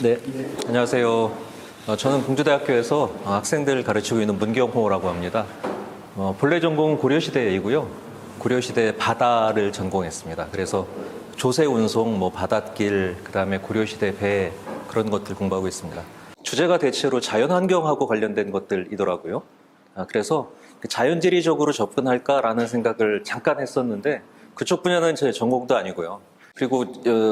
네, 안녕하세요. 저는 공주대학교에서 학생들 가르치고 있는 문경호라고 합니다. 본래 전공은 고려시대이고요. 고려시대 바다를 전공했습니다. 그래서 조세운송, 바닷길, 그다음에 고려시대 배 그런 것들 공부하고 있습니다. 주제가 대체로 자연환경하고 관련된 것들이더라고요. 그래서 자연지리적으로 접근할까라는 생각을 잠깐 했었는데 그쪽 분야는 제 전공도 아니고요. 그리고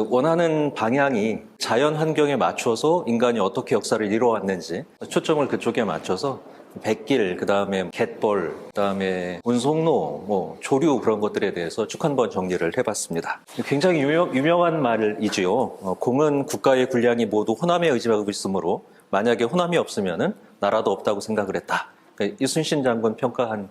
원하는 방향이 자연 환경에 맞춰서 인간이 어떻게 역사를 이뤄왔는지 초점을 그쪽에 맞춰서 백길, 그다음에 갯벌, 그다음에 운송로, 조류 그런 것들에 대해서 쭉 한번 정리를 해봤습니다. 굉장히 유명한 말이지요. 공은 국가의 군량이 모두 호남에 의지하고 있으므로 만약에 호남이 없으면은 나라도 없다고 생각을 했다. 이순신 장군 평가한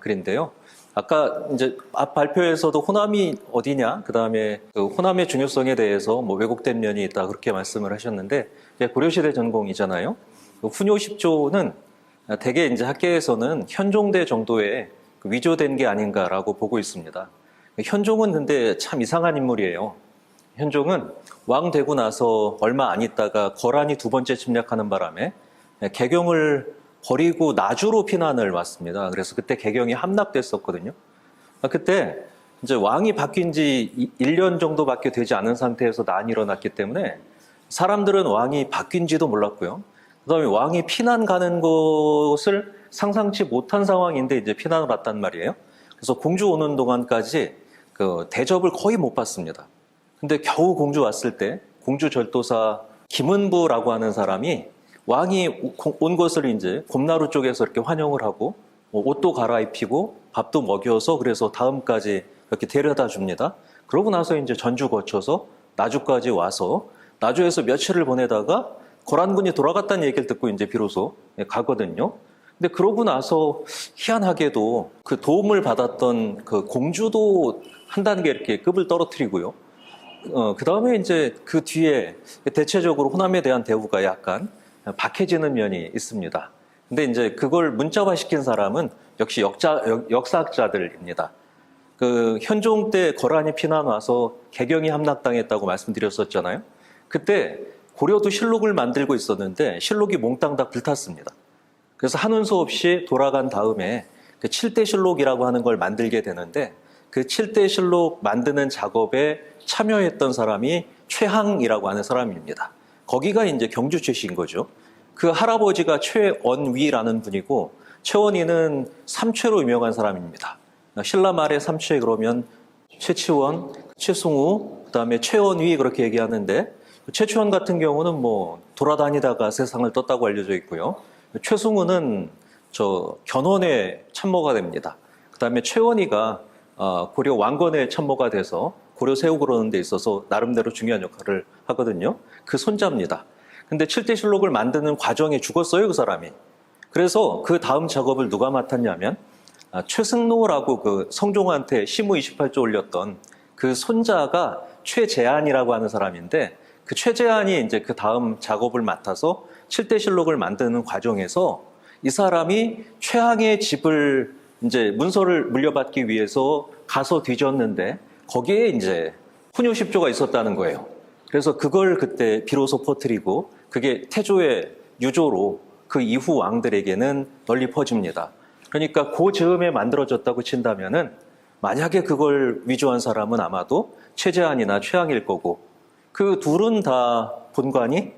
글인데요. 아까 이제 앞 발표에서도 호남이 어디냐, 그 다음에 호남의 중요성에 대해서 왜곡된 면이 있다 그렇게 말씀을 하셨는데 고려시대 전공이잖아요. 훈요 10조는 대개 이제 학계에서는 현종대 정도의 위조된 게 아닌가라고 보고 있습니다. 현종은 근데 참 이상한 인물이에요. 현종은 왕 되고 나서 얼마 안 있다가 거란이 두 번째 침략하는 바람에 개경을 버리고 나주로 피난을 왔습니다. 그래서 그때 개경이 함락됐었거든요. 그때 이제 왕이 바뀐 지 1년 정도밖에 되지 않은 상태에서 난이 일어났기 때문에 사람들은 왕이 바뀐지도 몰랐고요. 그다음에 왕이 피난 가는 것을 상상치 못한 상황인데 이제 피난을 왔단 말이에요. 그래서 공주 오는 동안까지 그 대접을 거의 못 받습니다. 근데 겨우 공주 왔을 때 공주 절도사 김은부라고 하는 사람이 왕이 온 것을 이제 곰나루 쪽에서 이렇게 환영을 하고 옷도 갈아입히고 밥도 먹여서 그래서 다음까지 이렇게 데려다 줍니다. 그러고 나서 이제 전주 거쳐서 나주까지 와서 나주에서 며칠을 보내다가 거란군이 돌아갔다는 얘기를 듣고 이제 비로소 가거든요. 근데 그러고 나서 희한하게도 그 도움을 받았던 그 공주도 한 단계 이렇게 급을 떨어뜨리고요. 그 다음에 이제 그 뒤에 대체적으로 호남에 대한 대우가 약간 박해지는 면이 있습니다. 근데 이제 그걸 문자화시킨 사람은 역시 역사학자들입니다. 그 현종 때 거란이 피난 와서 개경이 함락당했다고 말씀드렸었잖아요. 그때 고려도 실록을 만들고 있었는데 실록이 몽땅 다 불탔습니다. 그래서 하는 수 없이 돌아간 다음에 그 7대 실록이라고 하는 걸 만들게 되는데 그 7대 실록 만드는 작업에 참여했던 사람이 최항이라고 하는 사람입니다. 거기가 이제 경주 출신인 거죠. 그 할아버지가 최언위라는 분이고 최언위는 삼최로 유명한 사람입니다. 신라 말에 삼최 그러면 최치원, 최승우, 그다음에 최언위 그렇게 얘기하는데 최치원 같은 경우는 돌아다니다가 세상을 떴다고 알려져 있고요. 최승우는 견훤의 참모가 됩니다. 그다음에 최언위가 고려 왕건의 참모가 돼서 고려 세우고 그러는 데 있어서 나름대로 중요한 역할을 하거든요. 그 손자입니다. 근데 7대 실록을 만드는 과정에 죽었어요, 그 사람이. 그래서 그 다음 작업을 누가 맡았냐면 최승로라고 그 성종한테 시무 28조 올렸던 그 손자가 최재안이라고 하는 사람인데 그 최재안이 이제 그 다음 작업을 맡아서 7대 실록을 만드는 과정에서 이 사람이 최항의 집을 이제 문서를 물려받기 위해서 가서 뒤졌는데 거기에 이제 훈요 10조가 있었다는 거예요. 그래서 그걸 그때 비로소 퍼뜨리고 그게 태조의 유조로 그 이후 왕들에게는 널리 퍼집니다. 그러니까 그 즈음에 만들어졌다고 친다면은 만약에 그걸 위조한 사람은 아마도 최재안이나 최항일 거고 그 둘은 다 본관이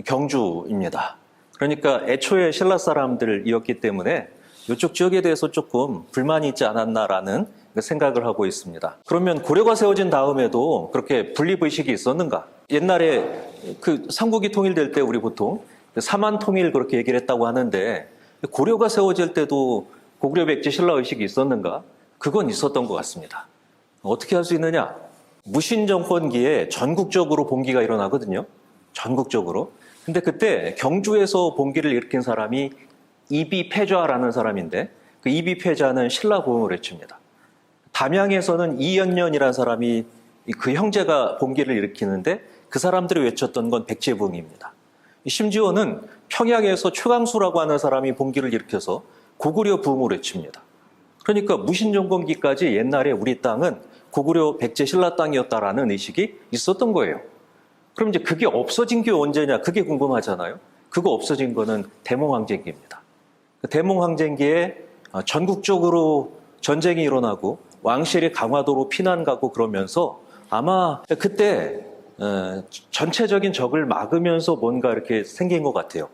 경주입니다. 그러니까 애초에 신라 사람들이었기 때문에 이쪽 지역에 대해서 조금 불만이 있지 않았나라는 생각을 하고 있습니다. 그러면 고려가 세워진 다음에도 그렇게 분립의식이 있었는가? 옛날에 그 삼국이 통일될 때 우리 보통 사만 통일 그렇게 얘기를 했다고 하는데 고려가 세워질 때도 고구려 백제 신라 의식이 있었는가? 그건 있었던 것 같습니다. 어떻게 할 수 있느냐? 무신 정권기에 전국적으로 봉기가 일어나거든요. 전국적으로. 근데 그때 경주에서 봉기를 일으킨 사람이 이비패좌라는 사람인데 그 이비패좌는 신라 고흥을 외칩니다. 담양에서는 이연년이라는 사람이 그 형제가 봉기를 일으키는데 그 사람들이 외쳤던 건 백제부흥입니다. 심지어는 평양에서 최강수라고 하는 사람이 봉기를 일으켜서 고구려 부흥을 외칩니다. 그러니까 무신정권기까지 옛날에 우리 땅은 고구려 백제 신라 땅이었다라는 의식이 있었던 거예요. 그럼 이제 그게 없어진 게 언제냐? 그게 궁금하잖아요. 그거 없어진 거는 대몽황쟁기입니다. 그 대몽황쟁기에 전국적으로 전쟁이 일어나고 왕실이 강화도로 피난 가고 그러면서 아마 그때 전체적인 적을 막으면서 뭔가 이렇게 생긴 것 같아요.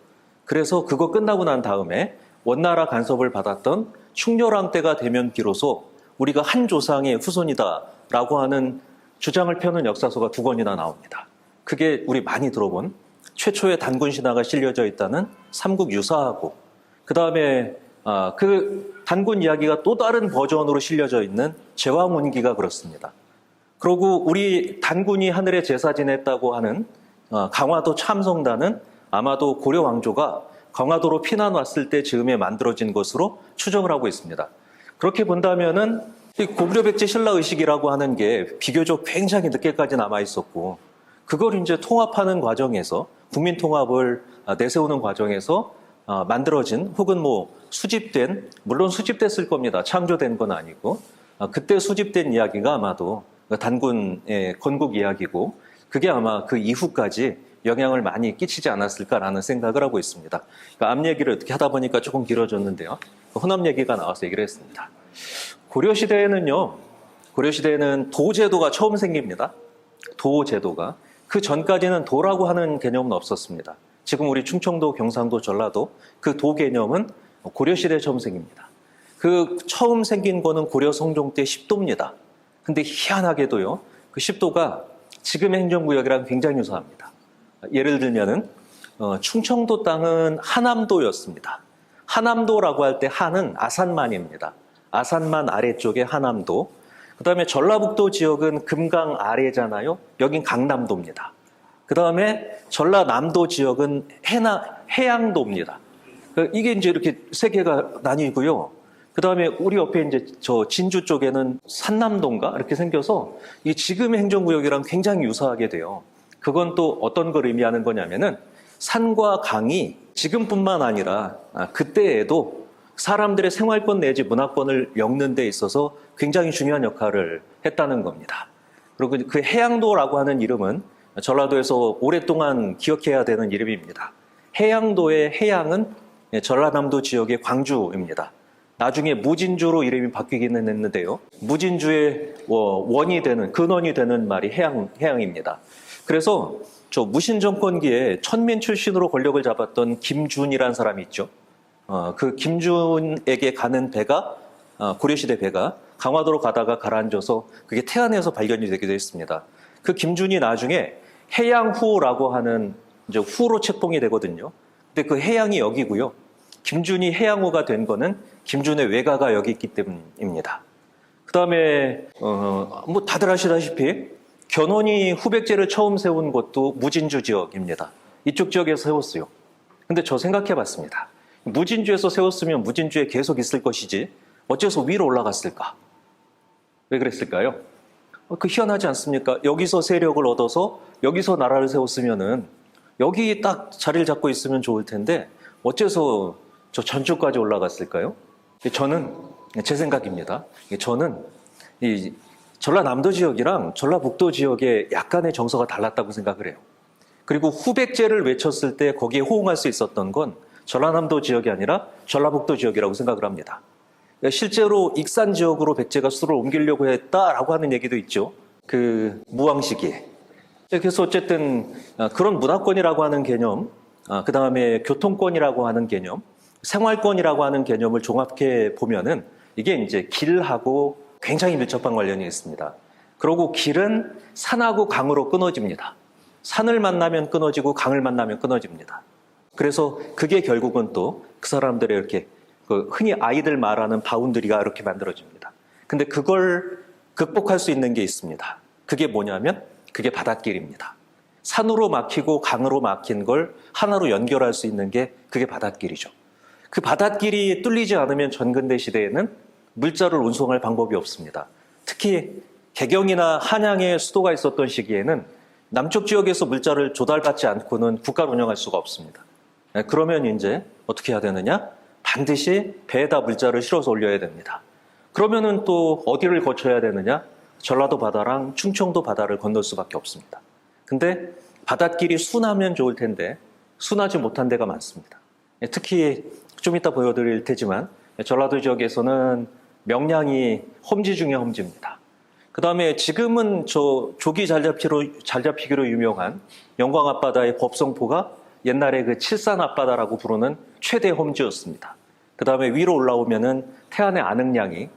그래서 그거 끝나고 난 다음에 원나라 간섭을 받았던 충렬왕 때가 되면 비로소 우리가 한 조상의 후손이다라고 하는 주장을 펴는 역사서가 2권이나 나옵니다. 그게 우리 많이 들어본 최초의 단군 신화가 실려져 있다는 삼국유사하고, 그 다음에 그 단군 이야기가 또 다른 버전으로 실려져 있는 제왕운기가 그렇습니다. 그리고 우리 단군이 하늘에 제사 지냈다고 하는 강화도 참성단은 아마도 고려 왕조가 강화도로 피난 왔을 때 즈음에 만들어진 것으로 추정을 하고 있습니다. 그렇게 본다면은 이 고구려백제 신라의식이라고 하는 게 비교적 굉장히 늦게까지 남아 있었고, 그걸 이제 통합하는 과정에서 국민 통합을 내세우는 과정에서 만들어진 혹은 뭐 수집된, 물론 수집됐을 겁니다. 창조된 건 아니고 그때 수집된 이야기가 아마도 단군의 건국 이야기고, 그게 아마 그 이후까지 영향을 많이 끼치지 않았을까라는 생각을 하고 있습니다. 그러니까 앞 얘기를 어떻게 하다 보니까 조금 길어졌는데요. 혼합 얘기가 나와서 얘기를 했습니다. 고려시대에는요, 고려시대에는 도제도가 처음 생깁니다. 도제도가. 그 전까지는 도라고 하는 개념은 없었습니다. 지금 우리 충청도, 경상도, 전라도 그 도 개념은 고려시대에 처음 생깁니다. 그 처음 생긴 거는 고려 성종 때 10도입니다. 근데 희한하게도요, 그 10도가 지금의 행정구역이랑 굉장히 유사합니다. 예를 들면은 충청도 땅은 하남도였습니다. 하남도라고 할 때 하는 아산만입니다. 아산만 아래쪽에 하남도. 그 다음에 전라북도 지역은 금강 아래잖아요. 여긴 강남도입니다. 그 다음에 전라남도 지역은 해양도입니다. 이게 이제 이렇게 세 개가 나뉘고요. 그 다음에 우리 옆에 이제 저 진주 쪽에는 산남도인가? 이렇게 생겨서 이 지금의 행정구역이랑 굉장히 유사하게 돼요. 그건 또 어떤 걸 의미하는 거냐면은 산과 강이 지금뿐만 아니라 그때에도 사람들의 생활권 내지 문화권을 엮는 데 있어서 굉장히 중요한 역할을 했다는 겁니다. 그리고 그 해양도라고 하는 이름은 전라도에서 오랫동안 기억해야 되는 이름입니다. 해양도의 해양은 전라남도 지역의 광주입니다. 나중에 무진주로 이름이 바뀌기는 했는데요. 무진주의 원이 되는, 근원이 되는 말이 해양입니다. 그래서 저 무신정권기에 천민 출신으로 권력을 잡았던 김준이라는 사람이 있죠. 그 김준에게 가는 배가, 고려시대 배가 강화도로 가다가 가라앉아서 그게 태안에서 발견이 되기도 했습니다. 그 김준이 나중에 해양후라고 하는 이제 후로 책봉이 되거든요. 근데 그 해양이 여기고요. 김준이 해양후가 된 거는 김준의 외가가 여기 있기 때문입니다. 그 다음에 뭐 다들 아시다시피 견훤이 후백제를 처음 세운 곳도 무진주 지역입니다. 이쪽 지역에서 세웠어요. 근데 저 생각해 봤습니다. 무진주에서 세웠으면 무진주에 계속 있을 것이지 어째서 위로 올라갔을까? 왜 그랬을까요? 그 희한하지 않습니까? 여기서 세력을 얻어서 여기서 나라를 세웠으면은 여기 딱 자리를 잡고 있으면 좋을 텐데 어째서 저 전주까지 올라갔을까요? 저는 제 생각입니다. 저는 이 전라남도 지역이랑 전라북도 지역의 약간의 정서가 달랐다고 생각을 해요. 그리고 후백제를 외쳤을 때 거기에 호응할 수 있었던 건 전라남도 지역이 아니라 전라북도 지역이라고 생각을 합니다. 실제로 익산 지역으로 백제가 수도를 옮기려고 했다라고 하는 얘기도 있죠. 그 무왕 시기에. 그래서 어쨌든 그런 문화권이라고 하는 개념, 그 다음에 교통권이라고 하는 개념, 생활권이라고 하는 개념을 종합해 보면은 이게 이제 길하고 굉장히 밀접한 관련이 있습니다. 그리고 길은 산하고 강으로 끊어집니다. 산을 만나면 끊어지고 강을 만나면 끊어집니다. 그래서 그게 결국은 또 그 사람들의 이렇게 흔히 아이들 말하는 바운드리가 이렇게 만들어집니다. 근데 그걸 극복할 수 있는 게 있습니다. 그게 뭐냐면 그게 바닷길입니다. 산으로 막히고 강으로 막힌 걸 하나로 연결할 수 있는 게 그게 바닷길이죠. 그 바닷길이 뚫리지 않으면 전근대 시대에는 물자를 운송할 방법이 없습니다. 특히 개경이나 한양에 수도가 있었던 시기에는 남쪽 지역에서 물자를 조달받지 않고는 국가를 운영할 수가 없습니다. 그러면 이제 어떻게 해야 되느냐? 반드시 배에다 물자를 실어서 올려야 됩니다. 그러면은 또 어디를 거쳐야 되느냐? 전라도 바다랑 충청도 바다를 건널 수밖에 없습니다. 근데 바닷길이 순하면 좋을 텐데 순하지 못한 데가 많습니다. 특히 좀 이따 보여드릴 테지만 전라도 지역에서는 명량이 험지 중에 험지입니다. 그 다음에 지금은 조기 잘 잡히기로 유명한 영광 앞바다의 법성포가 옛날에 그 칠산 앞바다라고 부르는 최대 험지였습니다. 그 다음에 위로 올라오면은 태안의 안흥량이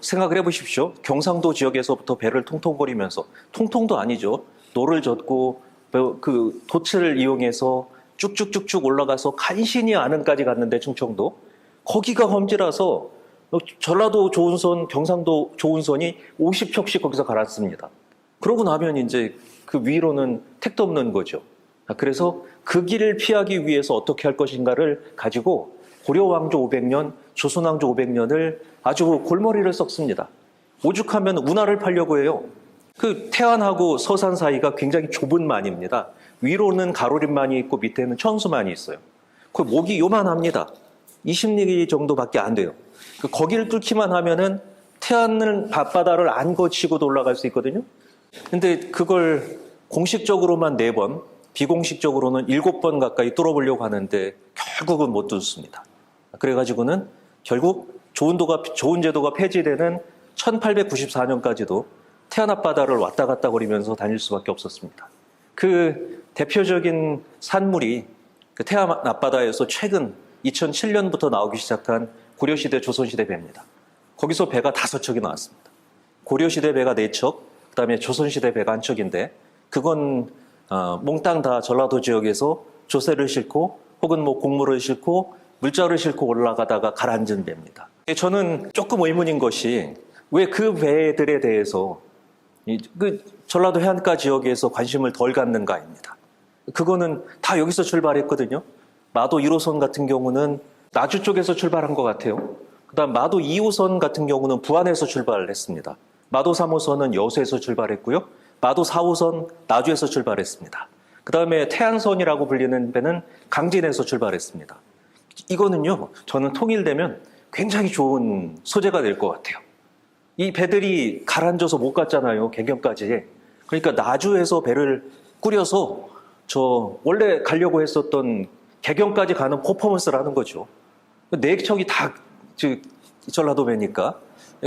생각을 해보십시오. 경상도 지역에서부터 배를 통통거리면서 통통도 아니죠. 노를 젓고 그 돛을 이용해서 쭉쭉쭉쭉 올라가서 간신히 안흥까지 갔는데 충청도 거기가 험지라서 전라도 좋은선, 경상도 좋은선이 50척씩 거기서 갈았습니다. 그러고 나면 이제 그 위로는 택도 없는 거죠. 그래서 그 길을 피하기 위해서 어떻게 할 것인가를 가지고 고려왕조 500년, 조선왕조 500년을 아주 골머리를 썩습니다. 오죽하면 운하를 팔려고 해요. 그 태안하고 서산 사이가 굉장히 좁은 만입니다. 위로는 가로림만이 있고 밑에는 천수만이 있어요. 그 목이 요만합니다. 20리 정도밖에 안 돼요. 거기를 뚫기만 하면은 태안을 앞바다를 안 거치고도 올라갈 수 있거든요. 근데 그걸 공식적으로만 4번, 비공식적으로는 7번 가까이 뚫어보려고 하는데 결국은 못 뚫습니다. 그래가지고는 결국 좋은 제도가 폐지되는 1894년까지도 태안 앞바다를 왔다 갔다 거리면서 다닐 수밖에 없었습니다. 그 대표적인 산물이 그 태안 앞바다에서 최근 2007년부터 나오기 시작한 고려시대, 조선시대 배입니다. 거기서 배가 5척이 나왔습니다. 고려시대 배가 4척, 그 다음에 조선시대 배가 1척인데 그건 몽땅 다 전라도 지역에서 조세를 싣고 혹은 뭐 곡물을 싣고 물자를 싣고 올라가다가 가라앉은 배입니다. 저는 조금 의문인 것이 왜 그 배들에 대해서 그 전라도 해안가 지역에서 관심을 덜 갖는가입니다. 그거는 다 여기서 출발했거든요. 마도 1호선 같은 경우는 나주 쪽에서 출발한 것 같아요. 그다음 마도 2호선 같은 경우는 부안에서 출발을 했습니다. 마도 3호선은 여수에서 출발했고요. 마도 4호선 나주에서 출발했습니다. 그 다음에 태안선이라고 불리는 배는 강진에서 출발했습니다. 이거는요, 저는 통일되면 굉장히 좋은 소재가 될 것 같아요. 이 배들이 가라앉아서 못 갔잖아요, 개경까지. 그러니까 나주에서 배를 꾸려서 원래 가려고 했었던 개경까지 가는 퍼포먼스를 하는 거죠. 4척이 다 전라도 배니까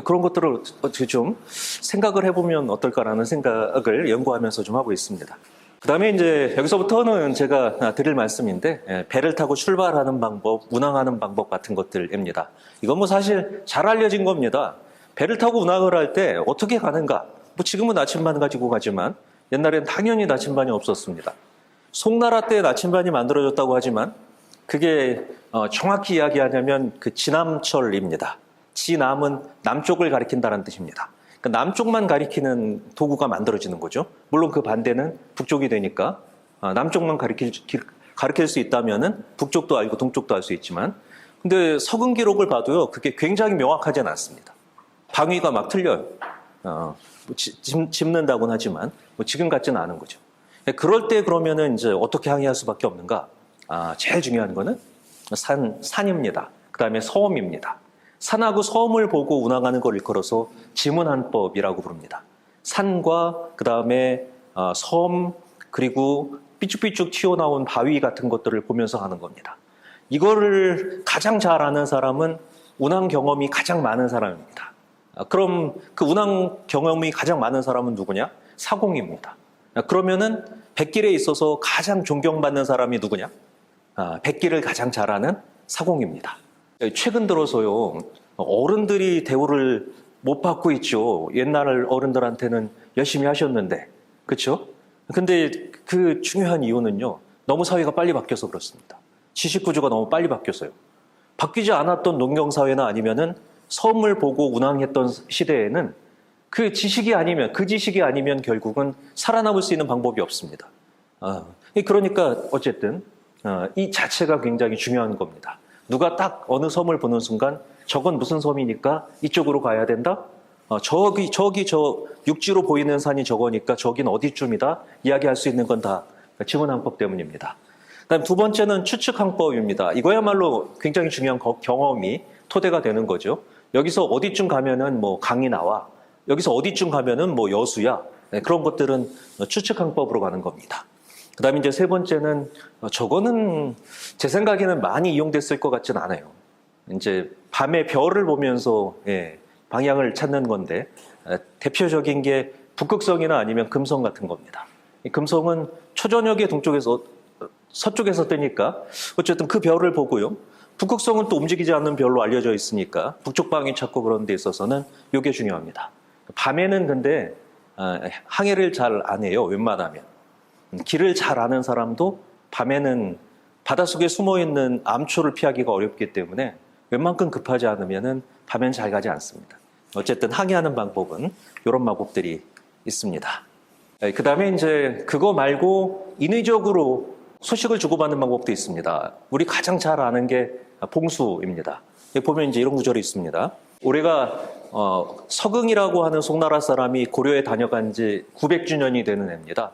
그런 것들을 어떻게 좀 생각을 해보면 어떨까라는 생각을 연구하면서 좀 하고 있습니다. 그 다음에 이제 여기서부터는 제가 드릴 말씀인데 배를 타고 출발하는 방법, 운항하는 방법 같은 것들입니다. 이건 뭐 사실 잘 알려진 겁니다. 배를 타고 운항을 할 때 어떻게 가는가? 뭐 지금은 나침반 가지고 가지만 옛날엔 당연히 나침반이 없었습니다. 송나라 때 나침반이 만들어졌다고 하지만 그게 정확히 이야기하자면 그 지남철입니다. 지남은 남쪽을 가리킨다는 뜻입니다. 그러니까 남쪽만 가리키는 도구가 만들어지는 거죠. 물론 그 반대는 북쪽이 되니까 남쪽만 가리킬 수 있다면은 북쪽도 알고 동쪽도 알 수 있지만, 근데 서근 기록을 봐도요, 그게 굉장히 명확하지는 않습니다. 방위가 막 틀려요. 짚는다고는 하지만 뭐 지금 같지는 않은 거죠. 그럴 때 그러면은 이제 어떻게 항해할 수밖에 없는가? 제일 중요한 거는 산입니다. 그 다음에 섬입니다. 산하고 섬을 보고 운항하는 걸 일컬어서 지문한법이라고 부릅니다. 산과 그 다음에 섬, 그리고 삐쭉삐쭉 튀어나온 바위 같은 것들을 보면서 하는 겁니다. 이거를 가장 잘 아는 사람은 운항 경험이 가장 많은 사람입니다. 그럼 그 운항 경험이 가장 많은 사람은 누구냐? 사공입니다. 그러면은 백길에 있어서 가장 존경받는 사람이 누구냐? 백길을 가장 잘 아는 사공입니다. 최근 들어서요, 어른들이 대우를 못 받고 있죠. 옛날 어른들한테는 열심히 하셨는데, 그렇죠? 근데 그 중요한 이유는요, 너무 사회가 빨리 바뀌어서 그렇습니다. 지식 구조가 너무 빨리 바뀌었어요. 바뀌지 않았던 농경사회나 아니면은 섬을 보고 운항했던 시대에는 그 지식이 아니면 결국은 살아남을 수 있는 방법이 없습니다. 그러니까 어쨌든 이 자체가 굉장히 중요한 겁니다. 누가 딱 어느 섬을 보는 순간 저건 무슨 섬이니까 이쪽으로 가야 된다? 저기 저 육지로 보이는 산이 저거니까 저긴 어디쯤이다? 이야기할 수 있는 건 다 지문항법 때문입니다. 그다음 두 번째는 추측항법입니다. 이거야말로 굉장히 중요한 경험이 토대가 되는 거죠. 여기서 어디쯤 가면은 뭐 강이 나와. 여기서 어디쯤 가면은 뭐 여수야. 그런 것들은 추측항법으로 가는 겁니다. 그 다음에 이제 세 번째는 저거는 제 생각에는 많이 이용됐을 것 같지는 않아요. 이제 밤에 별을 보면서 방향을 찾는 건데 대표적인 게 북극성이나 아니면 금성 같은 겁니다. 이 금성은 초저녁에 동쪽에서 서쪽에서 뜨니까 어쨌든 그 별을 보고요. 북극성은 또 움직이지 않는 별로 알려져 있으니까 북쪽 방향 찾고 그런 데 있어서는 이게 중요합니다. 밤에는 근데 항해를 잘 안 해요. 웬만하면. 길을 잘 아는 사람도 밤에는 바닷속에 숨어있는 암초를 피하기가 어렵기 때문에 웬만큼 급하지 않으면 밤엔 잘 가지 않습니다. 어쨌든 항해하는 방법은 이런 방법들이 있습니다. 그 다음에 이제 그거 말고 인위적으로 소식을 주고받는 방법도 있습니다. 우리 가장 잘 아는 게 봉수입니다. 여기 보면 이제 이런 구절이 있습니다. 올해가 서긍이라고 하는 송나라 사람이 고려에 다녀간 지 900주년이 되는 해입니다.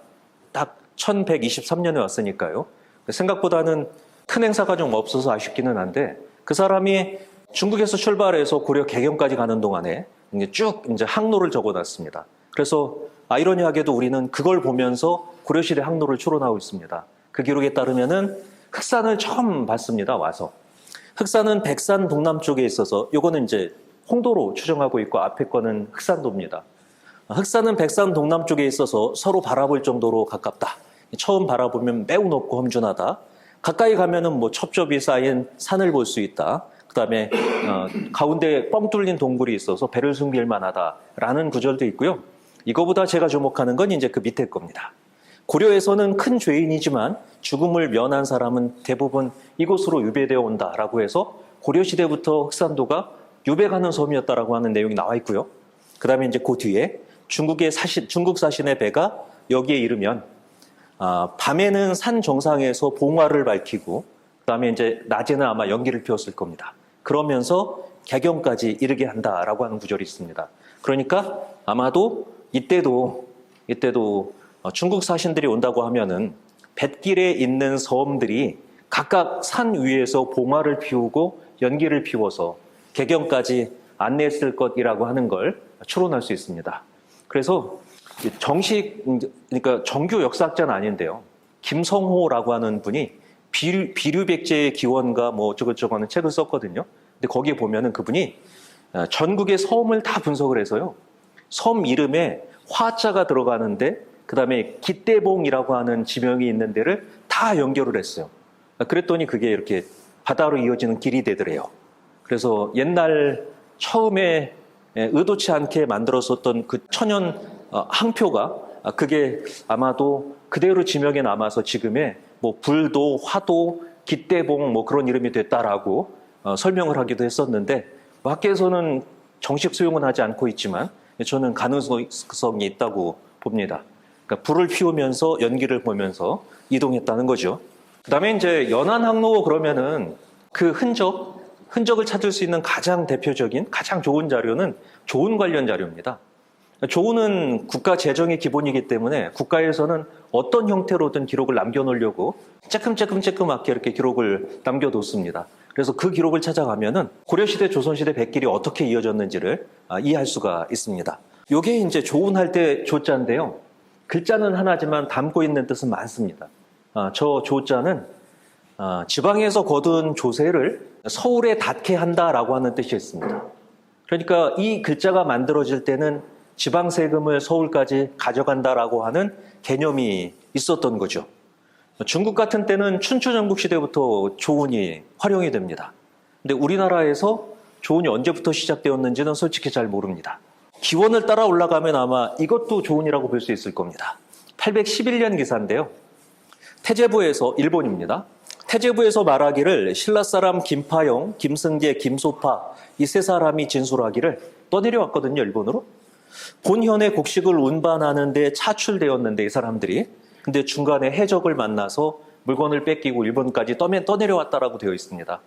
딱 1123년에 왔으니까요. 생각보다는 큰 행사가 좀 없어서 아쉽기는 한데 그 사람이 중국에서 출발해서 고려 개경까지 가는 동안에 쭉 이제 항로를 적어놨습니다. 그래서 아이러니하게도 우리는 그걸 보면서 고려시대 항로를 추론하고 있습니다. 그 기록에 따르면은 흑산을 처음 봤습니다. 와서 흑산은 백산 동남쪽에 있어서 요거는 이제 홍도로 추정하고 있고 앞에 거는 흑산도입니다. 흑산은 백산 동남쪽에 있어서 서로 바라볼 정도로 가깝다. 처음 바라보면 매우 높고 험준하다. 가까이 가면은 뭐 첩첩이 쌓인 산을 볼 수 있다. 그 다음에 가운데 뻥 뚫린 동굴이 있어서 배를 숨길 만하다라는 구절도 있고요. 이거보다 제가 주목하는 건 이제 그 밑에 겁니다. 고려에서는 큰 죄인이지만 죽음을 면한 사람은 대부분 이곳으로 유배되어 온다라고 해서 고려시대부터 흑산도가 유배가는 섬이었다라고 하는 내용이 나와 있고요. 그 다음에 이제 그 뒤에 중국 사신의 배가 여기에 이르면 밤에는 산 정상에서 봉화를 밝히고 그 다음에 이제 낮에는 아마 연기를 피웠을 겁니다. 그러면서 개경까지 이르게 한다라고 하는 구절이 있습니다. 그러니까 아마도 이때도 중국 사신들이 온다고 하면은 뱃길에 있는 섬들이 각각 산 위에서 봉화를 피우고 연기를 피워서 개경까지 안내했을 것이라고 하는 걸 추론할 수 있습니다. 그래서 그러니까 정규 역사학자는 아닌데요. 김성호라고 하는 분이 비류백제의 기원과 뭐 어쩌고저쩌고 하는 책을 썼거든요. 근데 거기에 보면은 그분이 전국의 섬을 다 분석을 해서요. 섬 이름에 화자가 들어가는데 그 다음에 기대봉이라고 하는 지명이 있는 데를 다 연결을 했어요. 그랬더니 그게 이렇게 바다로 이어지는 길이 되더래요. 그래서 옛날 처음에 의도치 않게 만들었었던 그 천연 항표가 그게 아마도 그대로 지명에 남아서 지금의 뭐 불도, 화도, 기대봉 뭐 그런 이름이 됐다라고 설명을 하기도 했었는데 학계에서는 정식 수용은 하지 않고 있지만 저는 가능성이 있다고 봅니다. 그러니까 불을 피우면서 연기를 보면서 이동했다는 거죠. 그다음에 이제 연안항로 그러면은 그 흔적을 찾을 수 있는 가장 대표적인 가장 좋은 자료는 조운 관련 자료입니다. 조운은 국가 재정의 기본이기 때문에 국가에서는 어떤 형태로든 기록을 남겨놓으려고 쬐끔쬐끔하게 이렇게 기록을 남겨뒀습니다. 그래서 그 기록을 찾아가면은 고려시대, 조선시대 뱃길이 어떻게 이어졌는지를 이해할 수가 있습니다. 요게 이제 조운할 때 조자인데요. 글자는 하나지만 담고 있는 뜻은 많습니다. 저 조자는 지방에서 거둔 조세를 서울에 닿게 한다라고 하는 뜻이 있습니다. 그러니까 이 글자가 만들어질 때는 지방세금을 서울까지 가져간다라고 하는 개념이 있었던 거죠. 중국 같은 때는 춘추전국 시대부터 조운이 활용이 됩니다. 근데 우리나라에서 조운이 언제부터 시작되었는지는 솔직히 잘 모릅니다. 기원을 따라 올라가면 아마 이것도 조운이라고 볼 수 있을 겁니다. 811년 기사인데요. 태제부에서 일본입니다. 태제부에서 말하기를 신라 사람 김파영, 김승계, 김소파 이 세 사람이 진술하기를 떠내려왔거든요. 일본으로. 본현의 곡식을 운반하는 데 차출되었는데 이 사람들이 근데 중간에 해적을 만나서 물건을 뺏기고 일본까지 떠내려왔다라고 되어 있습니다.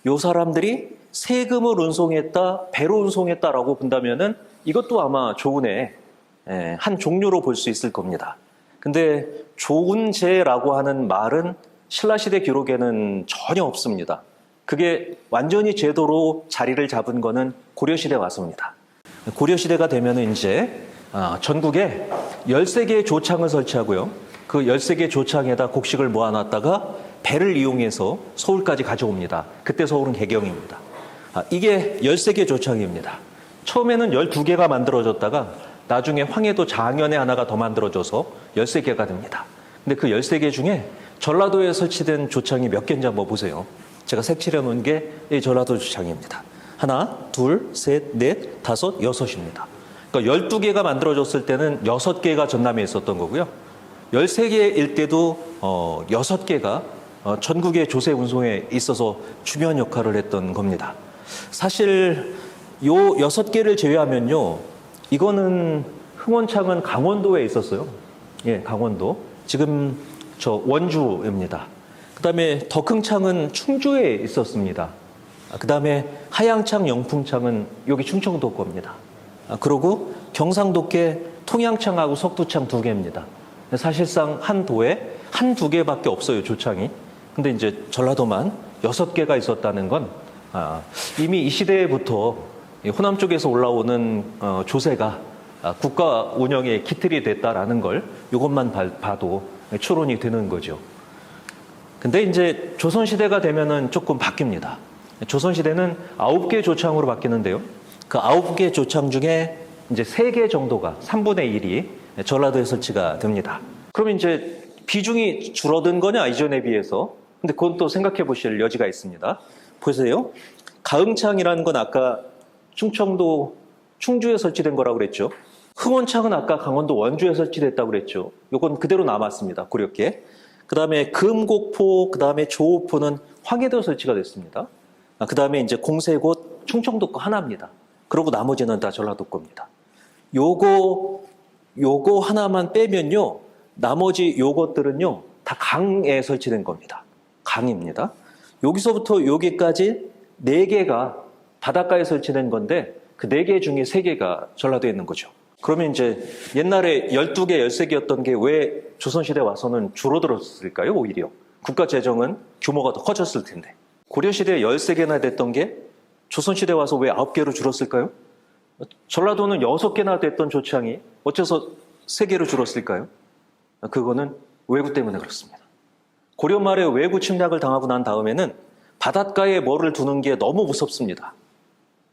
이 사람들이 세금을 운송했다, 배로 운송했다라고 본다면은 이것도 아마 조운의 한 종류로 볼 수 있을 겁니다. 근데 조운제라고 하는 말은 신라시대 기록에는 전혀 없습니다. 그게 완전히 제도로 자리를 잡은 거는 고려시대 와서입니다. 고려시대가 되면은 이제 전국에 13개의 조창을 설치하고요. 그 13개의 조창에다 곡식을 모아놨다가 배를 이용해서 서울까지 가져옵니다. 그때 서울은 개경입니다. 이게 13개 조창입니다. 처음에는 12개가 만들어졌다가 나중에 황해도 장현에 하나가 더 만들어져서 13개가 됩니다. 근데 그 13개 중에 전라도에 설치된 조창이 몇 개인지 한번 보세요. 제가 색칠해 놓은 게 이 전라도 조창입니다. 하나, 둘, 셋, 넷, 다섯, 여섯입니다. 그러니까 12개가 만들어졌을 때는 6개가 전남에 있었던 거고요. 13개일 때도 6개가 전국의 조세 운송에 있어서 중요한 역할을 했던 겁니다. 사실 요 6개를 제외하면요. 이거는 흥원창은 강원도에 있었어요. 예, 강원도. 지금 저 원주입니다. 그다음에 덕흥창은 충주에 있었습니다. 그다음에 하양창, 영풍창은 여기 충청도 겁니다. 그리고 경상도께 통양창하고 석두창 2개입니다. 사실상 한 도에 한두 개밖에 없어요, 조창이. 근데 이제 전라도만 6개가 있었다는 건 이미 이 시대부터 호남 쪽에서 올라오는 조세가 국가 운영의 기틀이 됐다라는 걸 이것만 봐도 추론이 되는 거죠. 근데 이제 조선시대가 되면은 조금 바뀝니다. 조선시대는 9개 조창으로 바뀌는데요. 그 9개 조창 중에 이제 3개 정도가 3분의 1이 전라도에 설치가 됩니다. 그럼 이제 비중이 줄어든 거냐, 이전에 비해서? 근데 그건 또 생각해 보실 여지가 있습니다. 보세요. 가흥창이라는 건 아까 충청도 충주에 설치된 거라고 그랬죠. 흥원창은 아까 강원도 원주에 설치됐다고 그랬죠. 이건 그대로 남았습니다. 고렵게. 그 다음에 금곡포, 그 다음에 조호포는 황해도에 설치가 됐습니다. 그 다음에 이제 공세곳 충청도 거 하나입니다. 그리고 나머지는 다 전라도 겁니다. 요거 하나만 빼면요. 나머지 요것들은요. 다 강에 설치된 겁니다. 강입니다. 여기서부터 여기까지 4개가 바닷가에 설치된 건데 그 4개 중에 3개가 전라도에 있는 거죠. 그러면 이제 옛날에 12개, 13개였던 게 왜 조선시대 와서는 줄어들었을까요? 오히려. 국가 재정은 규모가 더 커졌을 텐데. 고려시대에 13개나 됐던 게 조선시대 와서 왜 9개로 줄었을까요? 전라도는 6개나 됐던 조창이 어째서 3개로 줄었을까요? 그거는 왜구 때문에 그렇습니다. 고려 말에 왜구 침략을 당하고 난 다음에는 바닷가에 뭐를 두는 게 너무 무섭습니다.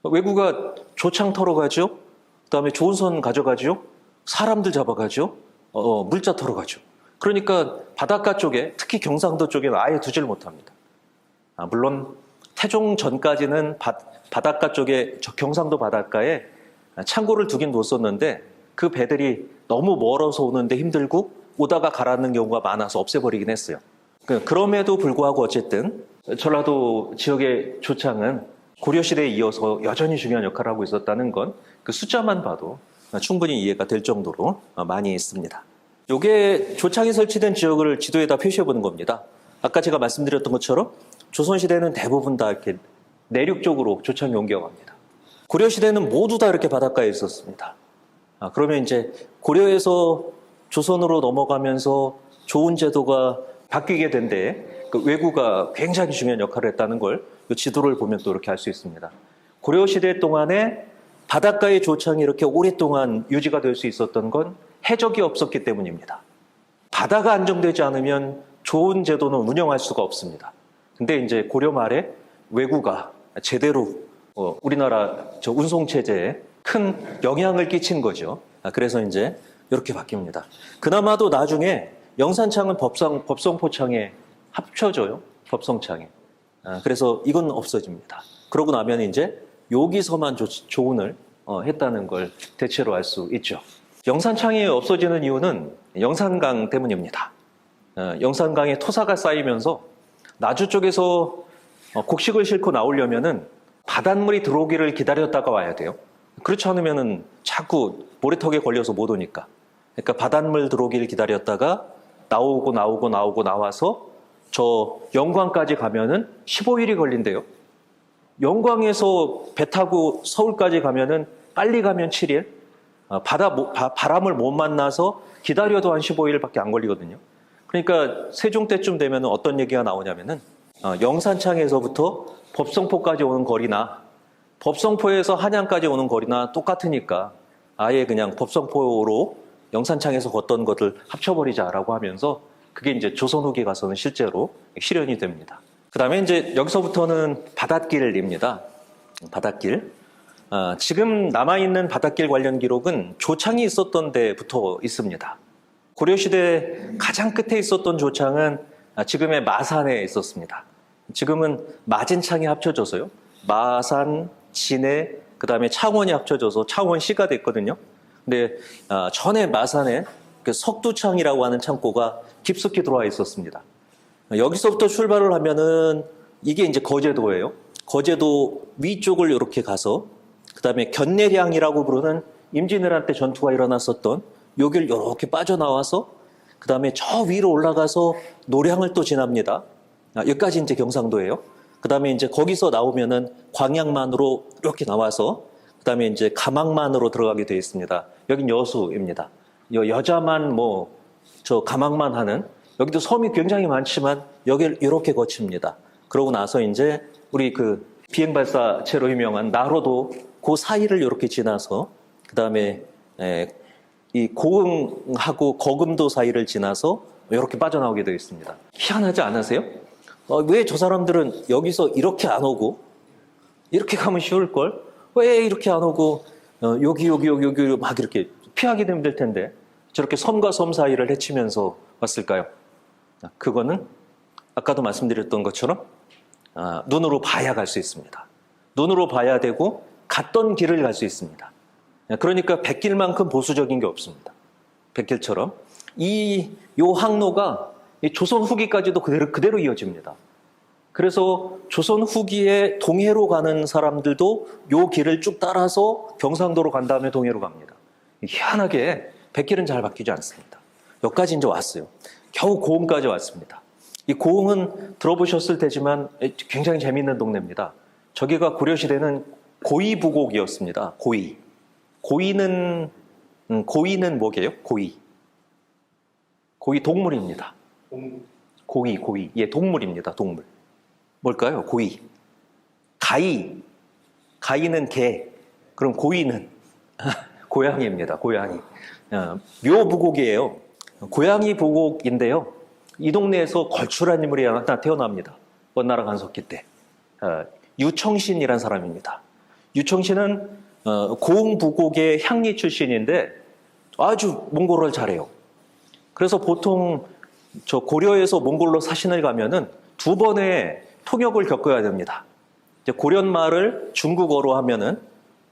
왜구가 조창 털어가죠. 그다음에 좋은 선 가져가죠. 사람들 잡아가죠. 물자 털어가죠. 그러니까 바닷가 쪽에, 특히 경상도 쪽에는 아예 두질 못합니다. 물론 태종 전까지는 바닷가 쪽에, 경상도 바닷가에 창고를 두긴 뒀었는데 그 배들이 너무 멀어서 오는데 힘들고 오다가 가라앉는 경우가 많아서 없애버리긴 했어요. 그럼에도 불구하고 어쨌든 전라도 지역의 조창은 고려시대에 이어서 여전히 중요한 역할을 하고 있었다는 건 그 숫자만 봐도 충분히 이해가 될 정도로 많이 있습니다. 이게 조창이 설치된 지역을 지도에다 표시해 보는 겁니다. 아까 제가 말씀드렸던 것처럼 조선시대는 대부분 다 이렇게 내륙 쪽으로 조창이 옮겨갑니다. 고려시대는 모두 다 이렇게 바닷가에 있었습니다. 그러면 이제 고려에서 조선으로 넘어가면서 좋은 제도가 바뀌게 된 데에 그 왜구가 굉장히 중요한 역할을 했다는 걸 이 지도를 보면 또 이렇게 알 수 있습니다. 고려시대 동안에 바닷가의 조창이 이렇게 오랫동안 유지가 될 수 있었던 건 해적이 없었기 때문입니다. 바다가 안정되지 않으면 좋은 제도는 운영할 수가 없습니다. 근데 이제 고려 말에 왜구가 제대로 우리나라 운송 체제에 큰 영향을 끼친 거죠. 그래서 이제 이렇게 바뀝니다. 그나마도 나중에 영산창은 법성포창에 합쳐져요. 법성창에. 그래서 이건 없어집니다. 그러고 나면 이제 여기서만 조운을 했다는 걸 대체로 알 수 있죠. 영산창이 없어지는 이유는 영산강 때문입니다. 영산강에 토사가 쌓이면서 나주 쪽에서 곡식을 싣고 나오려면은 바닷물이 들어오기를 기다렸다가 와야 돼요. 그렇지 않으면은 자꾸 모래턱에 걸려서 못 오니까. 그러니까 바닷물 들어오기를 기다렸다가 나와서 저 영광까지 가면은 15일이 걸린대요. 영광에서 배 타고 서울까지 가면은 빨리 가면 7일, 바람을 못 만나서 기다려도 한 15일밖에 안 걸리거든요. 그러니까 세종 때쯤 되면 어떤 얘기가 나오냐면은 영산창에서부터 법성포까지 오는 거리나 법성포에서 한양까지 오는 거리나 똑같으니까 아예 그냥 법성포로 영산창에서 걷던 것을 합쳐버리자라고 하면서 그게 이제 조선 후기 가서는 실제로 실현이 됩니다. 그 다음에 이제 여기서부터는 바닷길입니다. 바닷길. 지금 남아있는 바닷길 관련 기록은 조창이 있었던 데부터 있습니다. 고려시대 가장 끝에 있었던 조창은 지금의 마산에 있었습니다. 지금은 마진창이 합쳐져서요. 마산, 진해, 그 다음에 창원이 합쳐져서 창원시가 됐거든요. 근데 전에 마산에 그 석두창이라고 하는 창고가 깊숙이 들어와 있었습니다. 여기서부터 출발을 하면은 이게 이제 거제도예요. 거제도 위쪽을 이렇게 가서 그 다음에 견내량이라고 부르는 임진왜란 때 전투가 일어났었던 여길 이렇게 빠져나와서 그 다음에 저 위로 올라가서 노량을 또 지납니다. 여기까지 이제 경상도예요. 그 다음에 이제 거기서 나오면은 광양만으로 이렇게 나와서 그 다음에 이제 가망만으로 들어가게 되어 있습니다. 여긴 여수입니다. 여자만 뭐 저 가망만 하는 여기도 섬이 굉장히 많지만 여기를 이렇게 거칩니다. 그러고 나서 이제 우리 그 비행발사체로 유명한 나로도 그 사이를 이렇게 지나서 그 다음에 이 고흥하고 거금도 사이를 지나서 이렇게 빠져나오게 되어 있습니다. 희한하지 않으세요? 왜 저 사람들은 여기서 이렇게 안 오고 이렇게 가면 쉬울걸? 왜 이렇게 안 오고 여기 막 이렇게 피하기도 힘들 텐데 저렇게 섬과 섬 사이를 헤치면서 왔을까요? 그거는 아까도 말씀드렸던 것처럼 눈으로 봐야 갈 수 있습니다. 눈으로 봐야 되고 갔던 길을 갈 수 있습니다. 그러니까 백길만큼 보수적인 게 없습니다. 백길처럼 요 항로가 조선 후기까지도 그대로 이어집니다. 그래서 조선 후기에 동해로 가는 사람들도 요 길을 쭉 따라서 경상도로 간 다음에 동해로 갑니다. 희한하게 백길은 잘 바뀌지 않습니다. 여기까지 이제 왔어요. 겨우 고흥까지 왔습니다. 이 고흥은 들어보셨을 테지만 굉장히 재미있는 동네입니다. 저기가 고려시대는 고이부곡이었습니다. 고이는 뭐게요? 고이 동물입니다. 고이. 예, 동물입니다. 동물. 뭘까요? 고이. 가이는 개. 그럼 고이는 고양이입니다. 고양이. 묘부곡이에요. 고양이 부곡인데요. 이 동네에서 걸출한 인물이 하나 태어납니다. 원나라 간섭기 때. 유청신이라는 사람입니다. 유청신은 고흥 부곡의 향리 출신인데 아주 몽골어를 잘해요. 그래서 보통 저 고려에서 몽골로 사신을 가면은 2번의 통역을 겪어야 됩니다. 이제 고려말을 중국어로 하면은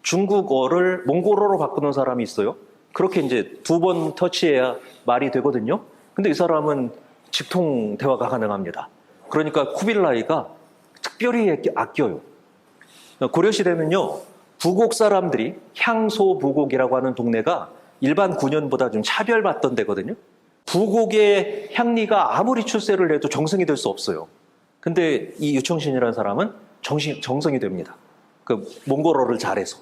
중국어를 몽골어로 바꾸는 사람이 있어요. 그렇게 이제 2번 터치해야 말이 되거든요. 근데 이 사람은 직통 대화가 가능합니다. 그러니까 쿠빌라이가 특별히 아껴요. 고려시대는요, 부곡 사람들이 향소부곡이라고 하는 동네가 일반 군현보다 좀 차별받던 데거든요. 부곡의 향리가 아무리 출세를 해도 정성이 될 수 없어요. 근데 이 유청신이라는 사람은 정성이 됩니다. 그 몽골어를 잘해서.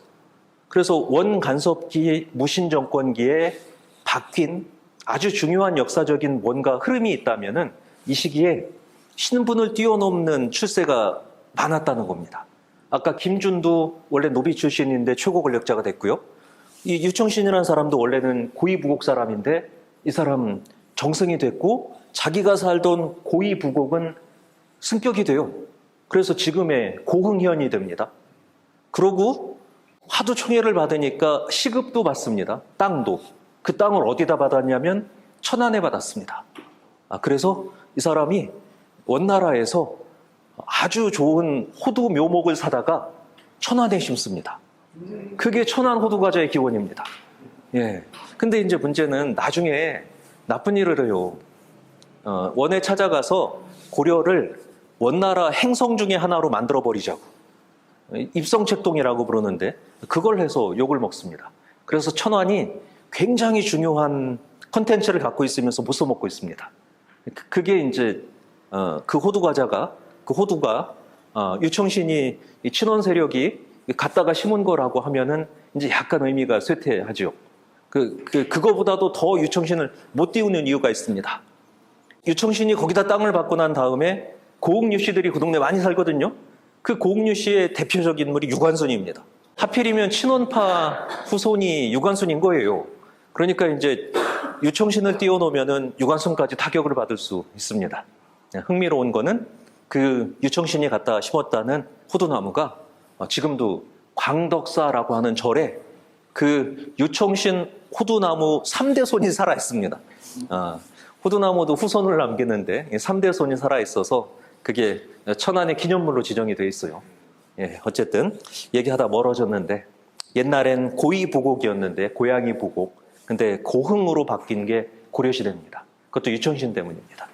그래서 원간섭기 무신정권기에 바뀐 아주 중요한 역사적인 뭔가 흐름이 있다면은 이 시기에 신분을 뛰어넘는 출세가 많았다는 겁니다. 아까 김준도 원래 노비 출신인데 최고 권력자가 됐고요. 이 유청신이라는 사람도 원래는 고이부곡 사람인데 이 사람 정승이 됐고 자기가 살던 고이부곡은 승격이 돼요. 그래서 지금의 고흥현이 됩니다. 그러고 하도 총애를 받으니까 시급도 받습니다. 땅도. 그 땅을 어디다 받았냐면 천안에 받았습니다. 그래서 이 사람이 원나라에서 아주 좋은 호두 묘목을 사다가 천안에 심습니다. 그게 천안 호두 과자의 기원입니다. 예. 근데 이제 문제는 나중에 나쁜 일을 해요. 원에 찾아가서 고려를 원나라 행성 중에 하나로 만들어버리자고. 입성책동이라고 부르는데 그걸 해서 욕을 먹습니다. 그래서 천안이 굉장히 중요한 컨텐츠를 갖고 있으면서 못 써먹고 있습니다. 그게 이제 그 호두가 유청신이 친원 세력이 갖다가 심은 거라고 하면은 이제 약간 의미가 쇠퇴하죠. 그거보다도 더 유청신을 못 띄우는 이유가 있습니다. 유청신이 거기다 땅을 받고 난 다음에 고흥 유씨들이 그 동네 많이 살거든요. 그 고흥 유씨의 대표적 인물이 유관순입니다. 하필이면 친원파 후손이 유관순인 거예요. 그러니까 이제 유청신을 띄워놓으면은 유관순까지 타격을 받을 수 있습니다. 흥미로운 거는 그 유청신이 갖다 심었다는 호두나무가 지금도 광덕사라고 하는 절에 그 유청신 호두나무 3대 손이 살아 있습니다. 호두나무도 후손을 남기는데 3대 손이 살아 있어서 그게 천안의 기념물로 지정이 되어 있어요. 예, 어쨌든 얘기하다 멀어졌는데 옛날엔 고이부곡이었는데 고양이 부곡. 근데 고흥으로 바뀐 게 고려시대입니다. 그것도 유청신 때문입니다.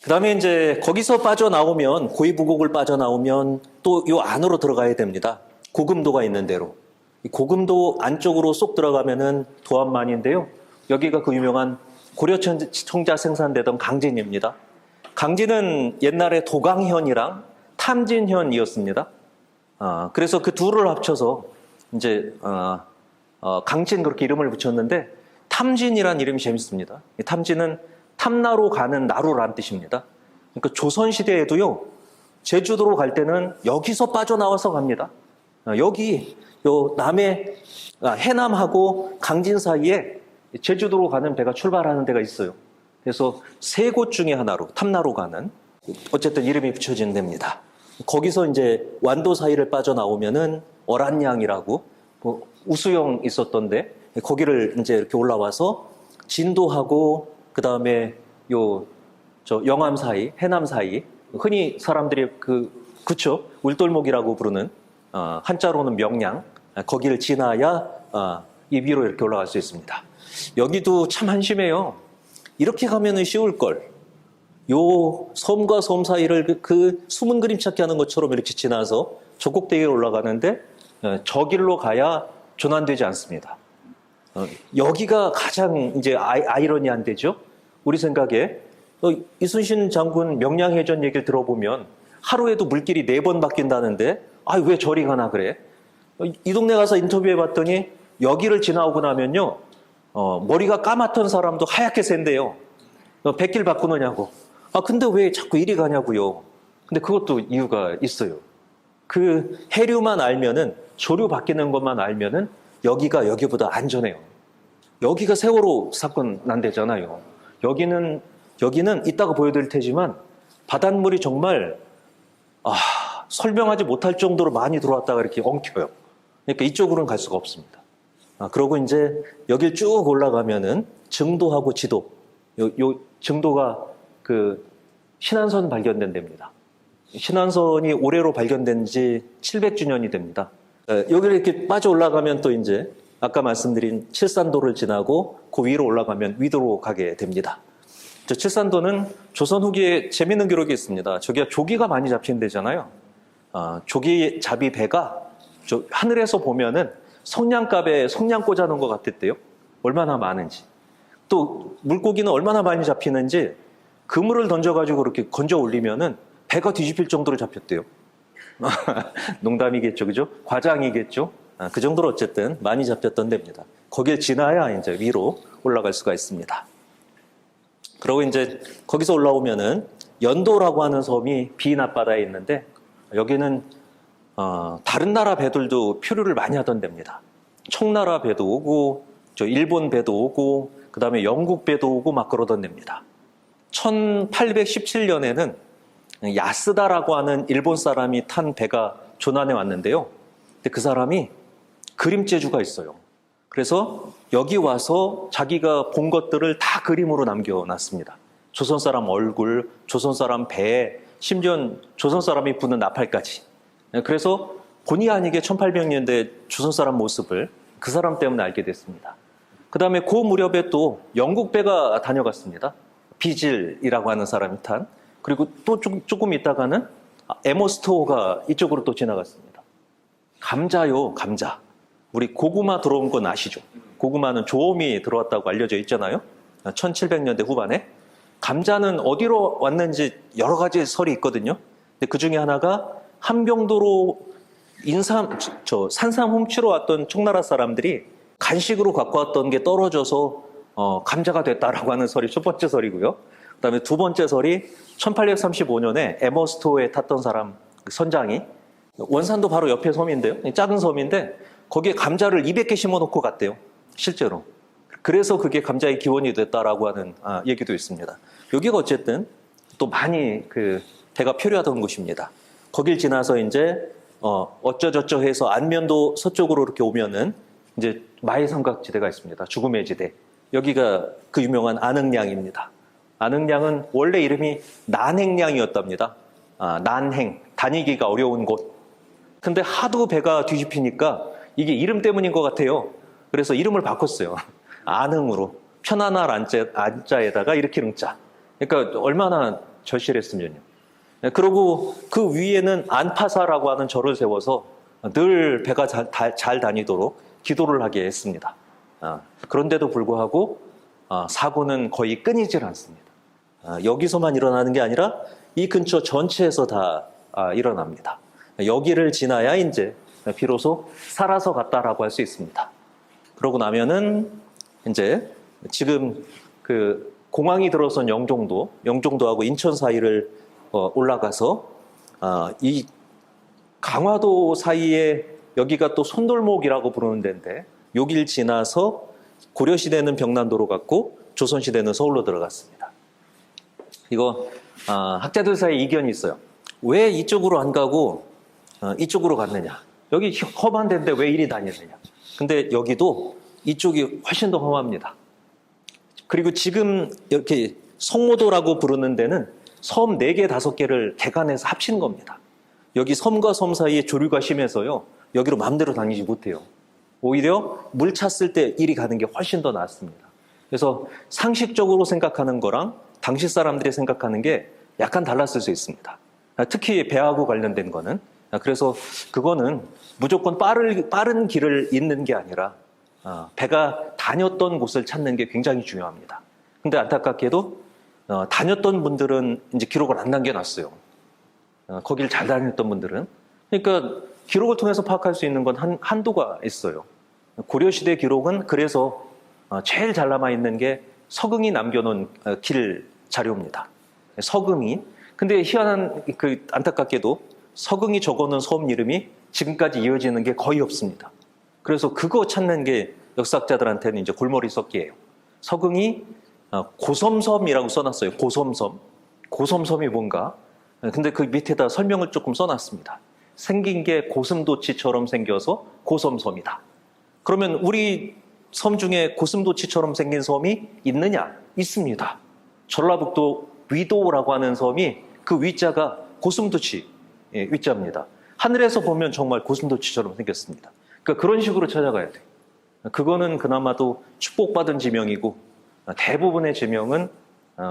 그 다음에 이제 거기서 빠져나오면 고이부곡을 빠져나오면 또 요 안으로 들어가야 됩니다. 고금도가 있는 대로. 이 고금도 안쪽으로 쏙 들어가면은 도안만인데요. 여기가 그 유명한 고려청자 생산되던 강진입니다. 강진은 옛날에 도강현이랑 탐진현이었습니다. 그래서 그 둘을 합쳐서 이제 강진 그렇게 이름을 붙였는데 탐진이란 이름이 재밌습니다. 이 탐진은 탐나로 가는 나루란 뜻입니다. 그러니까 조선시대에도요, 제주도로 갈 때는 여기서 빠져나와서 갑니다. 여기 요 남해 해남하고 강진 사이에 제주도로 가는 배가 출발하는 데가 있어요. 그래서 세 곳 중에 하나로 탐나로 가는 어쨌든 이름이 붙여진 데입니다. 거기서 이제 완도 사이를 빠져나오면은 어란양이라고 우수영 있었던데 거기를 이제 이렇게 올라와서 진도하고 그 다음에 영암 사이, 해남 사이 흔히 사람들이 그쵸 울돌목이라고 부르는 한자로는 명량 거기를 지나야 이 위로 이렇게 올라갈 수 있습니다. 여기도 참 한심해요. 이렇게 가면은 쉬울 걸. 요 섬과 섬 사이를 그 숨은 그림 찾기 하는 것처럼 이렇게 지나서 저 꼭대기에 올라가는데 저 길로 가야 조난되지 않습니다. 여기가 가장 이제 아이러니한 데죠. 우리 생각에 이순신 장군 명량해전 얘기를 들어보면 하루에도 물길이 4번 바뀐다는데 왜 저리 가나 그래? 이 동네 가서 인터뷰해 봤더니 여기를 지나오고 나면요 머리가 까맣던 사람도 하얗게 샌대요. 백길 바꾸느냐고. 근데 왜 자꾸 이리 가냐고요. 근데 그것도 이유가 있어요. 그 해류만 알면은 조류 바뀌는 것만 알면은 여기가 여기보다 안전해요. 여기가 세월호 사건 난 데잖아요. 여기는 이따가 보여드릴 테지만 바닷물이 정말 설명하지 못할 정도로 많이 들어왔다가 이렇게 엉켜요. 그러니까 이쪽으로는 갈 수가 없습니다. 그러고 이제 여길 쭉 올라가면은 증도하고 지도. 요 증도가 그 신안선 발견된 데입니다. 신안선이 올해로 발견된 지 700주년이 됩니다. 여기를 이렇게 빠져 올라가면 또 이제 아까 말씀드린 칠산도를 지나고 그 위로 올라가면 위도로 가게 됩니다. 저 칠산도는 조선 후기에 재밌는 기록이 있습니다. 저기가 조기가 많이 잡힌 데잖아요. 조기 잡이 배가 저 하늘에서 보면은 성냥갑에 성냥 꽂아놓은 것 같았대요. 얼마나 많은지. 또 물고기는 얼마나 많이 잡히는지 그물을 던져가지고 그렇게 건져 올리면은 배가 뒤집힐 정도로 잡혔대요. 농담이겠죠, 그죠? 과장이겠죠? 그 정도로 어쨌든 많이 잡혔던 데입니다. 거기를 지나야 이제 위로 올라갈 수가 있습니다. 그리고 이제 거기서 올라오면은 연도라고 하는 섬이 비인 앞바다에 있는데 여기는 다른 나라 배들도 표류를 많이 하던 데입니다. 청나라 배도 오고 저 일본 배도 오고 그 다음에 영국 배도 오고 막 그러던 데입니다. 1817년에는 야스다라고 하는 일본 사람이 탄 배가 조난해 왔는데요. 근데 그 사람이 그림재주가 있어요. 그래서 여기 와서 자기가 본 것들을 다 그림으로 남겨놨습니다. 조선 사람 얼굴, 조선 사람 배, 심지어 조선 사람이 부는 나팔까지. 그래서 본의 아니게 1800년대 조선 사람 모습을 그 사람 때문에 알게 됐습니다. 그 다음에 그 무렵에 또 영국 배가 다녀갔습니다. 비질이라고 하는 사람이 탄. 그리고 또 조금 있다가는 에머스토어가 이쪽으로 또 지나갔습니다. 감자요, 감자. 우리 고구마 들어온 건 아시죠? 고구마는 조음이 들어왔다고 알려져 있잖아요. 1700년대 후반에. 감자는 어디로 왔는지 여러 가지 설이 있거든요. 근데 그 중에 하나가 함경도로 산삼 훔치러 왔던 청나라 사람들이 간식으로 갖고 왔던 게 떨어져서 감자가 됐다라고 하는 설이 첫 번째 설이고요. 그다음에 두 번째 설이 1835년에 에머스토어에 탔던 사람 그 선장이 원산도 바로 옆에 섬인데요. 작은 섬인데 거기에 감자를 200개 심어놓고 갔대요. 실제로. 그래서 그게 감자의 기원이 됐다라고 하는 얘기도 있습니다. 여기가 어쨌든 또 많이 배가 표류하던 곳입니다. 거길 지나서 이제 어쩌저쩌 해서 안면도 서쪽으로 이렇게 오면은 이제 마의 삼각지대가 있습니다. 죽음의 지대. 여기가 그 유명한 안흥량입니다. 안흥량은 원래 이름이 난행량이었답니다. 난행, 다니기가 어려운 곳. 근데 하도 배가 뒤집히니까 이게 이름 때문인 것 같아요. 그래서 이름을 바꿨어요. 안흥으로. 편안할 안자에다가 일으키는 자. 그러니까 얼마나 절실했으면요. 그리고 그 위에는 안파사라고 하는 절을 세워서 늘 배가 잘 다니도록 기도를 하게 했습니다. 그런데도 불구하고 사고는 거의 끊이질 않습니다. 여기서만 일어나는 게 아니라 이 근처 전체에서 다 일어납니다. 여기를 지나야 이제 비로소 살아서 갔다라고 할 수 있습니다. 그러고 나면은 이제 지금 공항이 들어선 영종도하고 인천 사이를 올라가서 이 강화도 사이에 여기가 또 손돌목이라고 부르는 데인데 여길 지나서 고려시대는 병난도로 갔고 조선시대는 서울로 들어갔습니다. 이거 학자들 사이에 이견이 있어요. 왜 이쪽으로 안 가고 이쪽으로 갔느냐. 여기 험한 데인데 왜 이리 다녔느냐. 근데 여기도 이쪽이 훨씬 더 험합니다. 그리고 지금 이렇게 성모도라고 부르는 데는 섬 4개, 5개를 개간해서 합친 겁니다. 여기 섬과 섬 사이에 조류가 심해서요. 여기로 마음대로 다니지 못해요. 오히려 물 찼을 때 이리 가는 게 훨씬 더 낫습니다. 그래서 상식적으로 생각하는 거랑 당시 사람들이 생각하는 게 약간 달랐을 수 있습니다. 특히 배하고 관련된 거는. 그래서 그거는 무조건 빠른 길을 잇는 게 아니라 배가 다녔던 곳을 찾는 게 굉장히 중요합니다. 근데 안타깝게도 다녔던 분들은 이제 기록을 안 남겨놨어요. 거길 잘 다녔던 분들은. 그러니까 기록을 통해서 파악할 수 있는 건 한도가 있어요. 고려시대 기록은 그래서 제일 잘 남아있는 게 서긍이 남겨놓은 길 자료입니다. 서긍이. 근데 희한한, 안타깝게도 서긍이 적어놓은 섬 이름이 지금까지 이어지는 게 거의 없습니다. 그래서 그거 찾는 게 역사학자들한테는 이제 골머리 썩기예요. 서긍이 고섬섬이라고 써놨어요. 고섬섬. 고섬섬이 뭔가? 근데 그 밑에다 설명을 조금 써놨습니다. 생긴 게 고슴도치처럼 생겨서 고섬섬이다. 그러면 우리 섬 중에 고슴도치처럼 생긴 섬이 있느냐? 있습니다. 전라북도 위도라고 하는 섬이 그 위자가 고슴도치 위자입니다. 하늘에서 보면 정말 고슴도치처럼 생겼습니다. 그러니까 그런 식으로 찾아가야 돼요. 그거는 그나마도 축복받은 지명이고 대부분의 지명은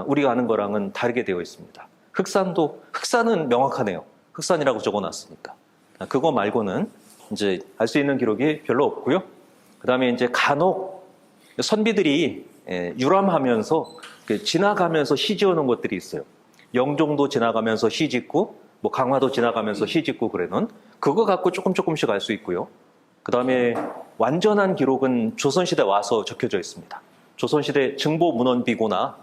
우리가 아는 거랑은 다르게 되어 있습니다. 흑산은 명확하네요. 흑산이라고 적어놨으니까. 그거 말고는 이제 알 수 있는 기록이 별로 없고요. 그 다음에 이제 간혹 선비들이 유람하면서 지나가면서 시 지어놓은 것들이 있어요. 영종도 지나가면서 시 짓고, 뭐 강화도 지나가면서 시 짓고 그래는 그거 갖고 조금씩 알 수 있고요. 그 다음에 완전한 기록은 조선시대 와서 적혀져 있습니다. 조선시대 증보문헌비고나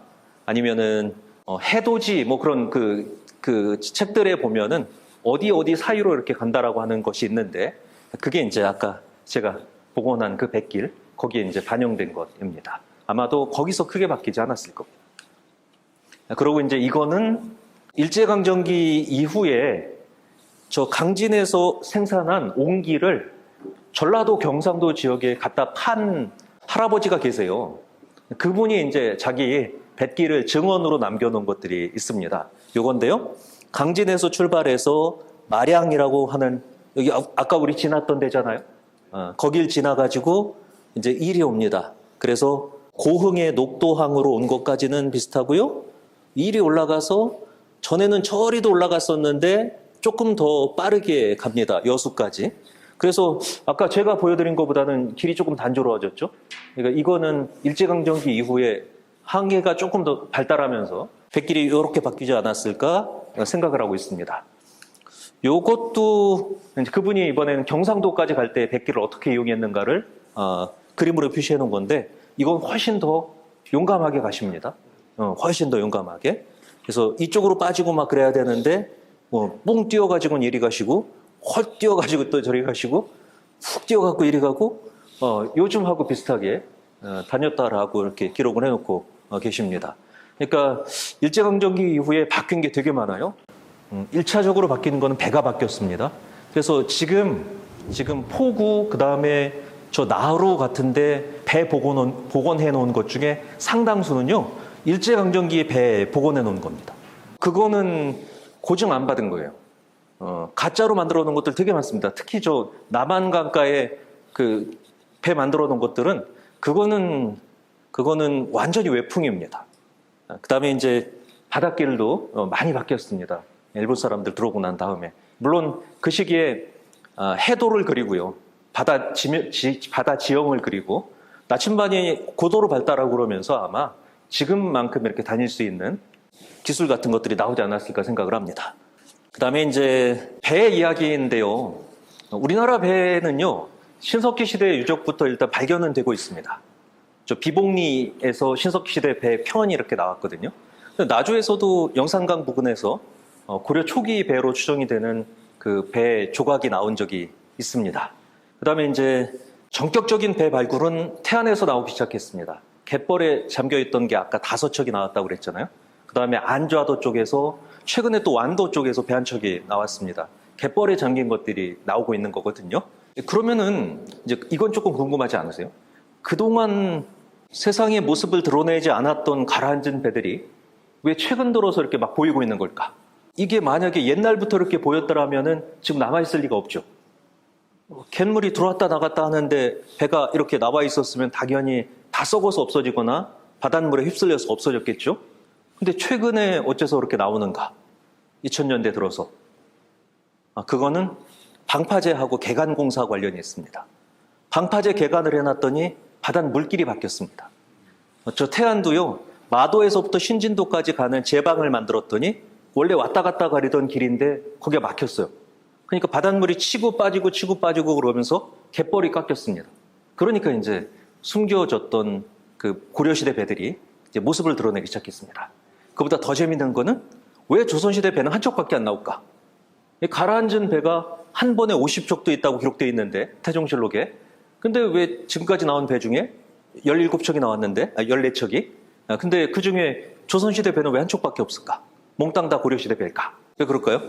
아니면은 해도지 뭐 그런 그 책들에 보면은 어디 사이로 이렇게 간다라고 하는 것이 있는데 그게 이제 아까 제가 복원한 그 백길 거기에 이제 반영된 것입니다. 아마도 거기서 크게 바뀌지 않았을 겁니다. 그리고 이제 이거는 일제강점기 이후에 저 강진에서 생산한 옹기를 전라도 경상도 지역에 갖다 판 할아버지가 계세요. 그분이 이제 자기 뱃길을 증언으로 남겨놓은 것들이 있습니다. 요건데요. 강진에서 출발해서 마량이라고 하는 여기 아까 우리 지났던 데잖아요. 거길 지나가지고 이제 이리 옵니다. 그래서 고흥의 녹도항으로 온 것까지는 비슷하고요. 이리 올라가서 전에는 저리도 올라갔었는데 조금 더 빠르게 갑니다. 여수까지. 그래서 아까 제가 보여드린 것보다는 길이 조금 단조로워졌죠. 그러니까 이거는 일제강점기 이후에 항해가 조금 더 발달하면서 뱃길이 이렇게 바뀌지 않았을까 생각을 하고 있습니다. 요것도 그분이 이번에는 경상도까지 갈 때 뱃길을 어떻게 이용했는가를 그림으로 표시해 놓은 건데 이건 훨씬 더 용감하게 가십니다. 훨씬 더 용감하게. 그래서 이쪽으로 빠지고 막 그래야 되는데 뭐 뿡 뛰어가지고는 이리 가시고 헐 뛰어가지고 또 저리 가시고 훅 뛰어가고 이리 가고 요즘하고 비슷하게 다녔다라고 이렇게 기록을 해놓고 계십니다. 그러니까 일제강점기 이후에 바뀐 게 되게 많아요. 1차적으로 바뀌는 거는 배가 바뀌었습니다. 그래서 지금 포구 그다음에 저 나로 같은데 배 복원해 놓은 것 중에 상당수는요 일제강점기에 배 복원해 놓은 겁니다. 그거는 고증 안 받은 거예요. 가짜로 만들어 놓은 것들 되게 많습니다. 특히 저 남한 강가에 그 배 만들어 놓은 것들은 그거는 완전히 외풍입니다. 그다음에 이제 바닷길도 많이 바뀌었습니다. 일본 사람들 들어오고 난 다음에 물론 그 시기에 해도를 그리고요 바다 지형을 그리고 나침반이 고도로 발달하고 그러면서 아마 지금만큼 이렇게 다닐 수 있는 기술 같은 것들이 나오지 않았을까 생각을 합니다. 그다음에 이제 배 이야기인데요. 우리나라 배는요 신석기 시대 유적부터 일단 발견은 되고 있습니다. 저 비복리에서 신석기 시대 배 편이 이렇게 나왔거든요. 나주에서도 영산강 부근에서 고려 초기 배로 추정이 되는 그 배 조각이 나온 적이 있습니다. 그다음에 이제 전격적인 배 발굴은 태안에서 나오기 시작했습니다. 갯벌에 잠겨있던 게 아까 5척이 나왔다고 그랬잖아요. 그다음에 안좌도 쪽에서 최근에 또 완도 쪽에서 배 한 척이 나왔습니다. 갯벌에 잠긴 것들이 나오고 있는 거거든요. 그러면은 이제 이건 조금 궁금하지 않으세요? 그동안 세상의 모습을 드러내지 않았던 가라앉은 배들이 왜 최근 들어서 이렇게 막 보이고 있는 걸까? 이게 만약에 옛날부터 이렇게 보였더라면은 지금 남아있을 리가 없죠. 갯물이 들어왔다 나갔다 하는데 배가 이렇게 나와 있었으면 당연히 다 썩어서 없어지거나 바닷물에 휩쓸려서 없어졌겠죠. 근데 최근에 어째서 그렇게 나오는가? 2000년대 들어서. 그거는 방파제하고 개간공사 관련이 있습니다. 방파제 개간을 해놨더니 바닷 물길이 바뀌었습니다. 저 태안도요, 마도에서부터 신진도까지 가는 제방을 만들었더니 원래 왔다 갔다 가리던 길인데 거기가 막혔어요. 그러니까 바닷물이 치고 빠지고 그러면서 갯벌이 깎였습니다. 그러니까 이제 숨겨졌던 그 고려시대 배들이 이제 모습을 드러내기 시작했습니다. 그보다 더 재밌는 거는 왜 조선시대 배는 한 척밖에 안 나올까? 가라앉은 배가 한 번에 50척도 있다고 기록되어 있는데 태종실록에. 근데 왜 지금까지 나온 배 중에 17척이 나왔는데 14척이? 근데 그 중에 조선시대 배는 왜 한 척밖에 없을까? 몽땅 다 고려시대 배일까? 왜 그럴까요?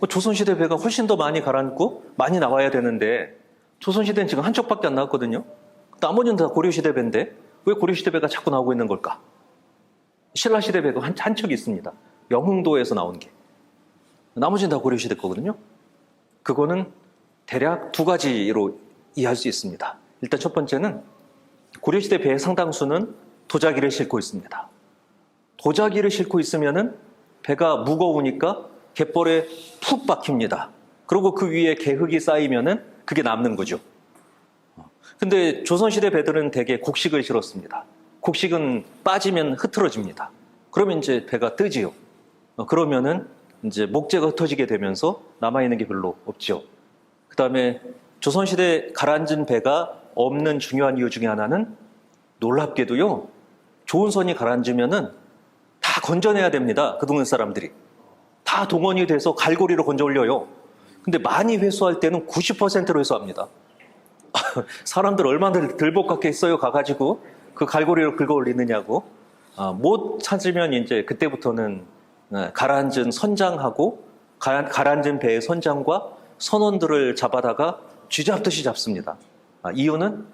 조선시대 배가 훨씬 더 많이 가라앉고 많이 나와야 되는데 조선시대는 지금 한 척밖에 안 나왔거든요. 나머지는 다 고려시대 배인데 왜 고려시대 배가 자꾸 나오고 있는 걸까? 신라시대 배가 한 척이 있습니다. 영흥도에서 나온 게. 나머지는 다 고려시대 거거든요. 그거는 대략 두 가지로 이해할 수 있습니다. 일단 첫 번째는 고려시대 배의 상당수는 도자기를 싣고 있습니다. 도자기를 싣고 있으면은 배가 무거우니까 갯벌에 푹 박힙니다. 그리고 그 위에 개흙이 쌓이면은 그게 남는 거죠. 근데 조선시대 배들은 대개 곡식을 실었습니다. 곡식은 빠지면 흐트러집니다. 그러면 이제 배가 뜨지요. 그러면은 이제 목재가 흩어지게 되면서 남아있는 게 별로 없죠. 그 다음에 조선시대 가라앉은 배가 없는 중요한 이유 중에 하나는 놀랍게도요, 좋은 선이 가라앉으면은 다 건져내야 됩니다. 그 동네 사람들이. 다 동원이 돼서 갈고리로 건져 올려요. 근데 많이 회수할 때는 90%로 회수합니다. 사람들 얼마나 들볶았게 했어요. 가가지고 그 갈고리로 긁어 올리느냐고. 못 찾으면 이제 그때부터는 가라앉은 선장하고 가라앉은 배의 선장과 선원들을 잡아다가 쥐잡듯이 잡습니다. 이유는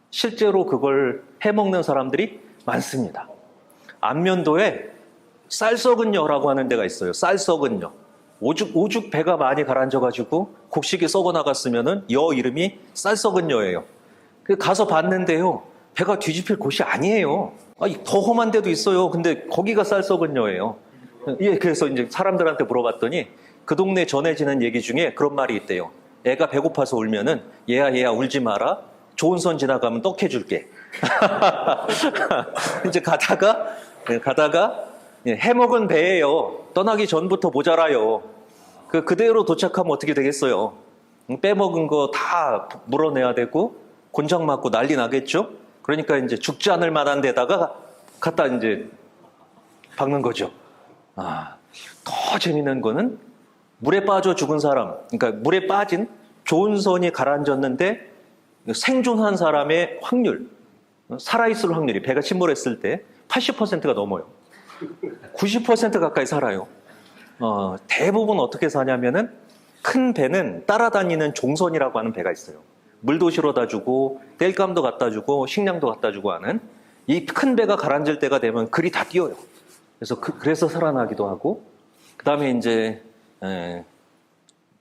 실제로 그걸 해먹는 사람들이 많습니다. 안면도에 쌀썩은 여라고 하는 데가 있어요. 쌀썩은 여. 오죽 배가 많이 가라앉아가지고 곡식이 썩어 나갔으면은 여 이름이 쌀썩은 여예요. 가서 봤는데요, 배가 뒤집힐 곳이 아니에요. 더 험한 데도 있어요. 근데 거기가 쌀썩은 여예요. 예, 그래서 이제 사람들한테 물어봤더니 그 동네 전해지는 얘기 중에 그런 말이 있대요. 애가 배고파서 울면은 얘야 울지 마라. 좋은 선 지나가면 떡 해줄게. 이제 가다가 해먹은 배예요. 떠나기 전부터 모자라요. 그대로 도착하면 어떻게 되겠어요? 빼먹은 거 다 물어내야 되고 곤장 맞고 난리 나겠죠? 그러니까 이제 죽지 않을 만한 데다가 갖다 이제 박는 거죠. 더 재미난 거는 물에 빠져 죽은 사람, 그러니까 물에 빠진 조은선이 가라앉았는데 생존한 사람의 확률, 살아있을 확률이 배가 침몰했을 때 80%가 넘어요. 90% 가까이 살아요. 대부분 어떻게 사냐면은 큰 배는 따라다니는 종선이라고 하는 배가 있어요. 물도 실어다 주고 땔감도 갖다 주고 식량도 갖다 주고 하는 이 큰 배가 가라앉을 때가 되면 그리 다 뛰어요. 그래서 살아나기도 하고, 그 다음에 이제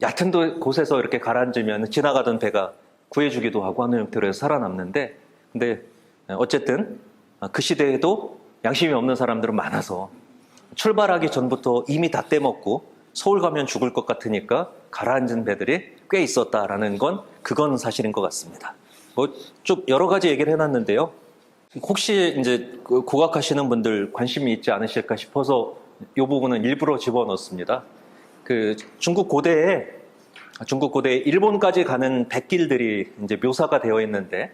얕은 곳에서 이렇게 가라앉으면 지나가던 배가 구해주기도 하고 하는 형태로 해서 살아남는데, 근데 어쨌든 그 시대에도 양심이 없는 사람들은 많아서 출발하기 전부터 이미 다 떼먹고 서울 가면 죽을 것 같으니까 가라앉은 배들이 꽤 있었다라는 그건 사실인 것 같습니다. 뭐 좀 여러 가지 얘기를 해놨는데요. 혹시 이제 국악하시는 분들 관심이 있지 않으실까 싶어서 이 부분은 일부러 집어넣습니다. 그 중국 고대에 일본까지 가는 백길들이 이제 묘사가 되어 있는데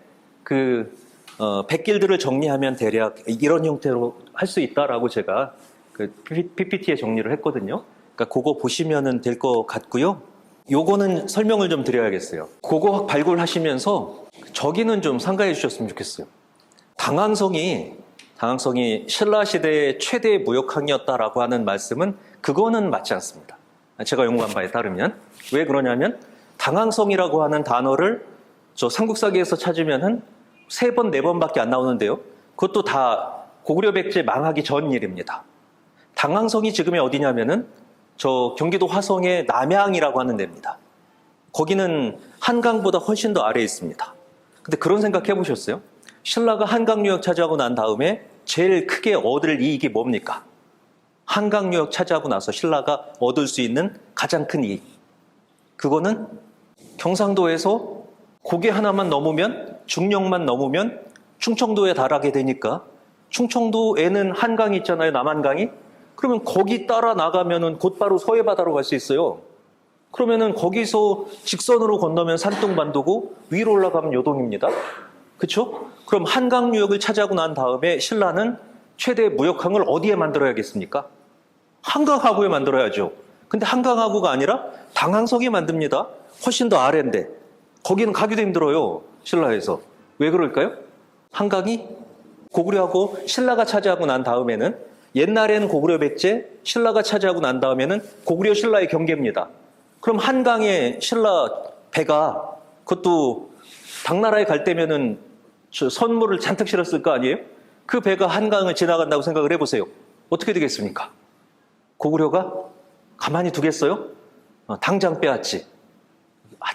백길들을 정리하면 대략 이런 형태로 할 수 있다라고 제가 그 PPT에 정리를 했거든요. 그러니까 그거 보시면은 될 것 같고요. 요거는 설명을 좀 드려야겠어요. 그거 발굴하시면서 저기는 좀 상가해 주셨으면 좋겠어요. 당황성이 신라 시대의 최대 무역항이었다라고 하는 말씀은 그거는 맞지 않습니다. 제가 연구한 바에 따르면. 왜 그러냐면 당황성이라고 하는 단어를 저 삼국사기에서 찾으면은 3번, 4번밖에 안 나오는데요. 그것도 다 고구려 백제 망하기 전 일입니다. 당황성이 지금이 어디냐면은 저 경기도 화성의 남양이라고 하는 데입니다. 거기는 한강보다 훨씬 더 아래에 있습니다. 근데 그런 생각 해보셨어요? 신라가 한강유역 차지하고 난 다음에 제일 크게 얻을 이익이 뭡니까? 한강유역 차지하고 나서 신라가 얻을 수 있는 가장 큰 이익. 그거는 경상도에서 고개 하나만 넘으면, 중령만 넘으면 충청도에 달하게 되니까, 충청도에는 한강이 있잖아요, 남한강이. 그러면 거기 따라 나가면은 곧바로 서해바다로 갈 수 있어요. 그러면은 거기서 직선으로 건너면 산둥반도고 위로 올라가면 요동입니다. 그렇죠? 그럼 한강유역을 차지하고 난 다음에 신라는 최대 무역항을 어디에 만들어야겠습니까? 한강하구에 만들어야죠. 근데 한강하구가 아니라 당황성에 만듭니다. 훨씬 더 아래인데 거기는 가기도 힘들어요. 신라에서. 왜 그럴까요? 한강이 고구려하고 신라가 차지하고 난 다음에는, 옛날에는 고구려 백제, 신라가 차지하고 난 다음에는 고구려 신라의 경계입니다. 그럼 한강에 신라 배가, 그것도 당나라에 갈 때면은 선물을 잔뜩 실었을 거 아니에요? 그 배가 한강을 지나간다고 생각을 해보세요. 어떻게 되겠습니까? 고구려가 가만히 두겠어요? 당장 빼앗지.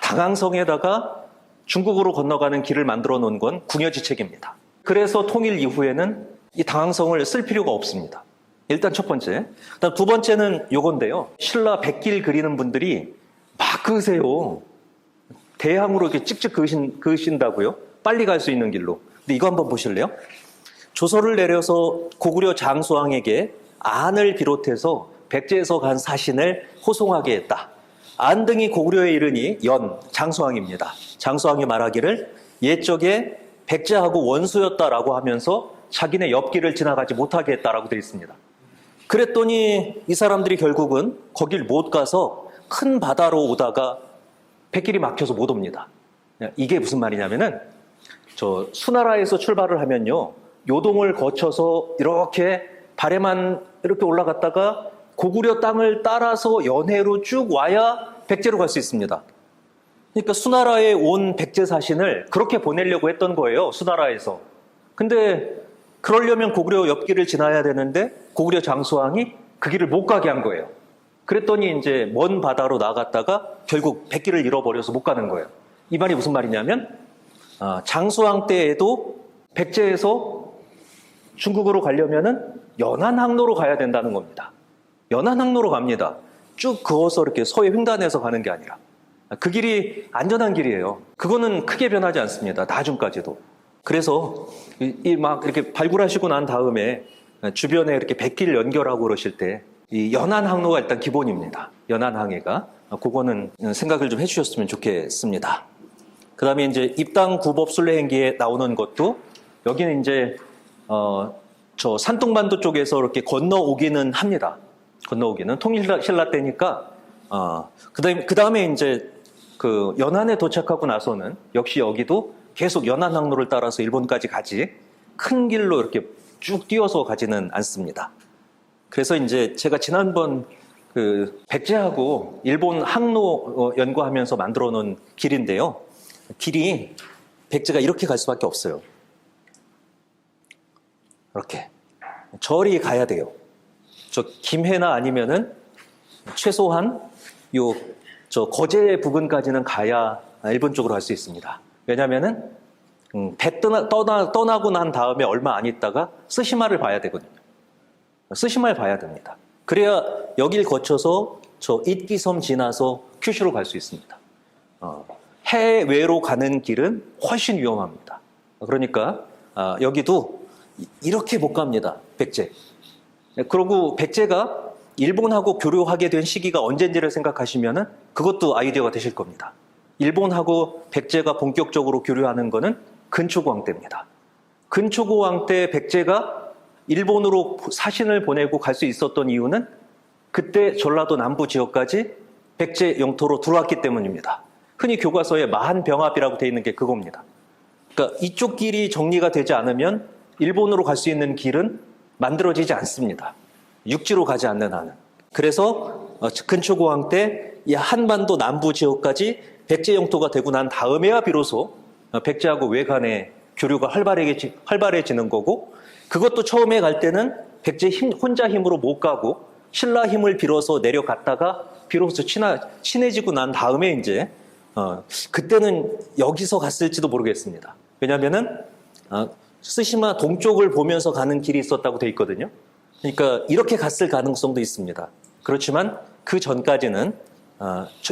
당황성에다가 중국으로 건너가는 길을 만들어 놓은 건 궁여지책입니다. 그래서 통일 이후에는 이 당황성을 쓸 필요가 없습니다. 일단 첫 번째. 그다음 두 번째는 요건데요. 신라 백길 그리는 분들이 막 그으세요. 대항으로 이렇게 찍찍 그으신다고요? 빨리 갈 수 있는 길로. 근데 이거 한번 보실래요? 조서를 내려서 고구려 장수왕에게 안을 비롯해서 백제에서 간 사신을 호송하게 했다. 안 등이 고구려에 이르니 장수왕입니다. 장수왕이 말하기를 옛적에 백제하고 원수였다라고 하면서 자기네 옆길을 지나가지 못하게 했다라고 되어 있습니다. 그랬더니 이 사람들이 결국은 거길 못 가서 큰 바다로 오다가 백길이 막혀서 못 옵니다. 이게 무슨 말이냐면은 저 수나라에서 출발을 하면요, 요동을 거쳐서 이렇게 발에만 이렇게 올라갔다가 고구려 땅을 따라서 연해로 쭉 와야 백제로 갈 수 있습니다. 그러니까 수나라에 온 백제 사신을 그렇게 보내려고 했던 거예요, 수나라에서. 근데 그러려면 고구려 옆길을 지나야 되는데 고구려 장수왕이 그 길을 못 가게 한 거예요. 그랬더니 이제 먼 바다로 나갔다가 결국 백길을 잃어버려서 못 가는 거예요. 이 말이 무슨 말이냐면 장수왕 때에도 백제에서 중국으로 가려면은 연안항로로 가야 된다는 겁니다. 연안항로로 갑니다. 쭉 그어서 이렇게 서해 횡단해서 가는 게 아니라. 그 길이 안전한 길이에요. 그거는 크게 변하지 않습니다. 나중까지도. 그래서 막 이렇게 발굴하시고 난 다음에 주변에 이렇게 백길 연결하고 그러실 때 이 연안항로가 일단 기본입니다. 연안항해가. 그거는 생각을 좀 해주셨으면 좋겠습니다. 그 다음에 이제 입당 구법 순례행기에 나오는 것도 여기는 이제 저 산둥반도 쪽에서 이렇게 건너오기는 합니다. 건너오기는 통일신라 때니까 그다음에 이제 그 연안에 도착하고 나서는 역시 여기도 계속 연안 항로를 따라서 일본까지 가지 큰 길로 이렇게 쭉 뛰어서 가지는 않습니다. 그래서 이제 제가 지난번 그 백제하고 일본 항로 연구하면서 만들어 놓은 길인데요. 길이 백제가 이렇게 갈 수밖에 없어요. 이렇게 저리 가야 돼요. 저 김해나 아니면은 최소한 저 거제 부근까지는 가야 일본 쪽으로 갈 수 있습니다. 왜냐면은 배 떠나고 난 다음에 얼마 안 있다가 스시마를 봐야 되거든요. 스시마를 봐야 됩니다. 그래야 여길 거쳐서 저 it기섬 지나서 큐슈로 갈 수 있습니다. 해외로 가는 길은 훨씬 위험합니다. 그러니까 여기도 이렇게 못 갑니다. 백제. 그리고 백제가 일본하고 교류하게 된 시기가 언젠지를 생각하시면은 그것도 아이디어가 되실 겁니다. 일본하고 백제가 본격적으로 교류하는 거는 근초고왕 때입니다. 근초고왕 때 백제가 일본으로 사신을 보내고 갈 수 있었던 이유는 그때 전라도 남부 지역까지 백제 영토로 들어왔기 때문입니다. 흔히 교과서에 마한병합이라고 되어 있는 게 그겁니다. 그러니까 이쪽 길이 정리가 되지 않으면 일본으로 갈 수 있는 길은 만들어지지 않습니다. 육지로 가지 않는 한은. 그래서 근초고왕 때 이 한반도 남부 지역까지 백제 영토가 되고 난 다음에야 비로소 백제하고 외간의 교류가 활발해지는 거고, 그것도 처음에 갈 때는 백제 혼자 힘으로 못 가고 신라 힘을 빌어서 내려갔다가 비로소 친해지고 난 다음에 이제 그때는 여기서 갔을지도 모르겠습니다. 왜냐하면은 스시마 동쪽을 보면서 가는 길이 있었다고 돼 있거든요. 그러니까 이렇게 갔을 가능성도 있습니다. 그렇지만 그 전까지는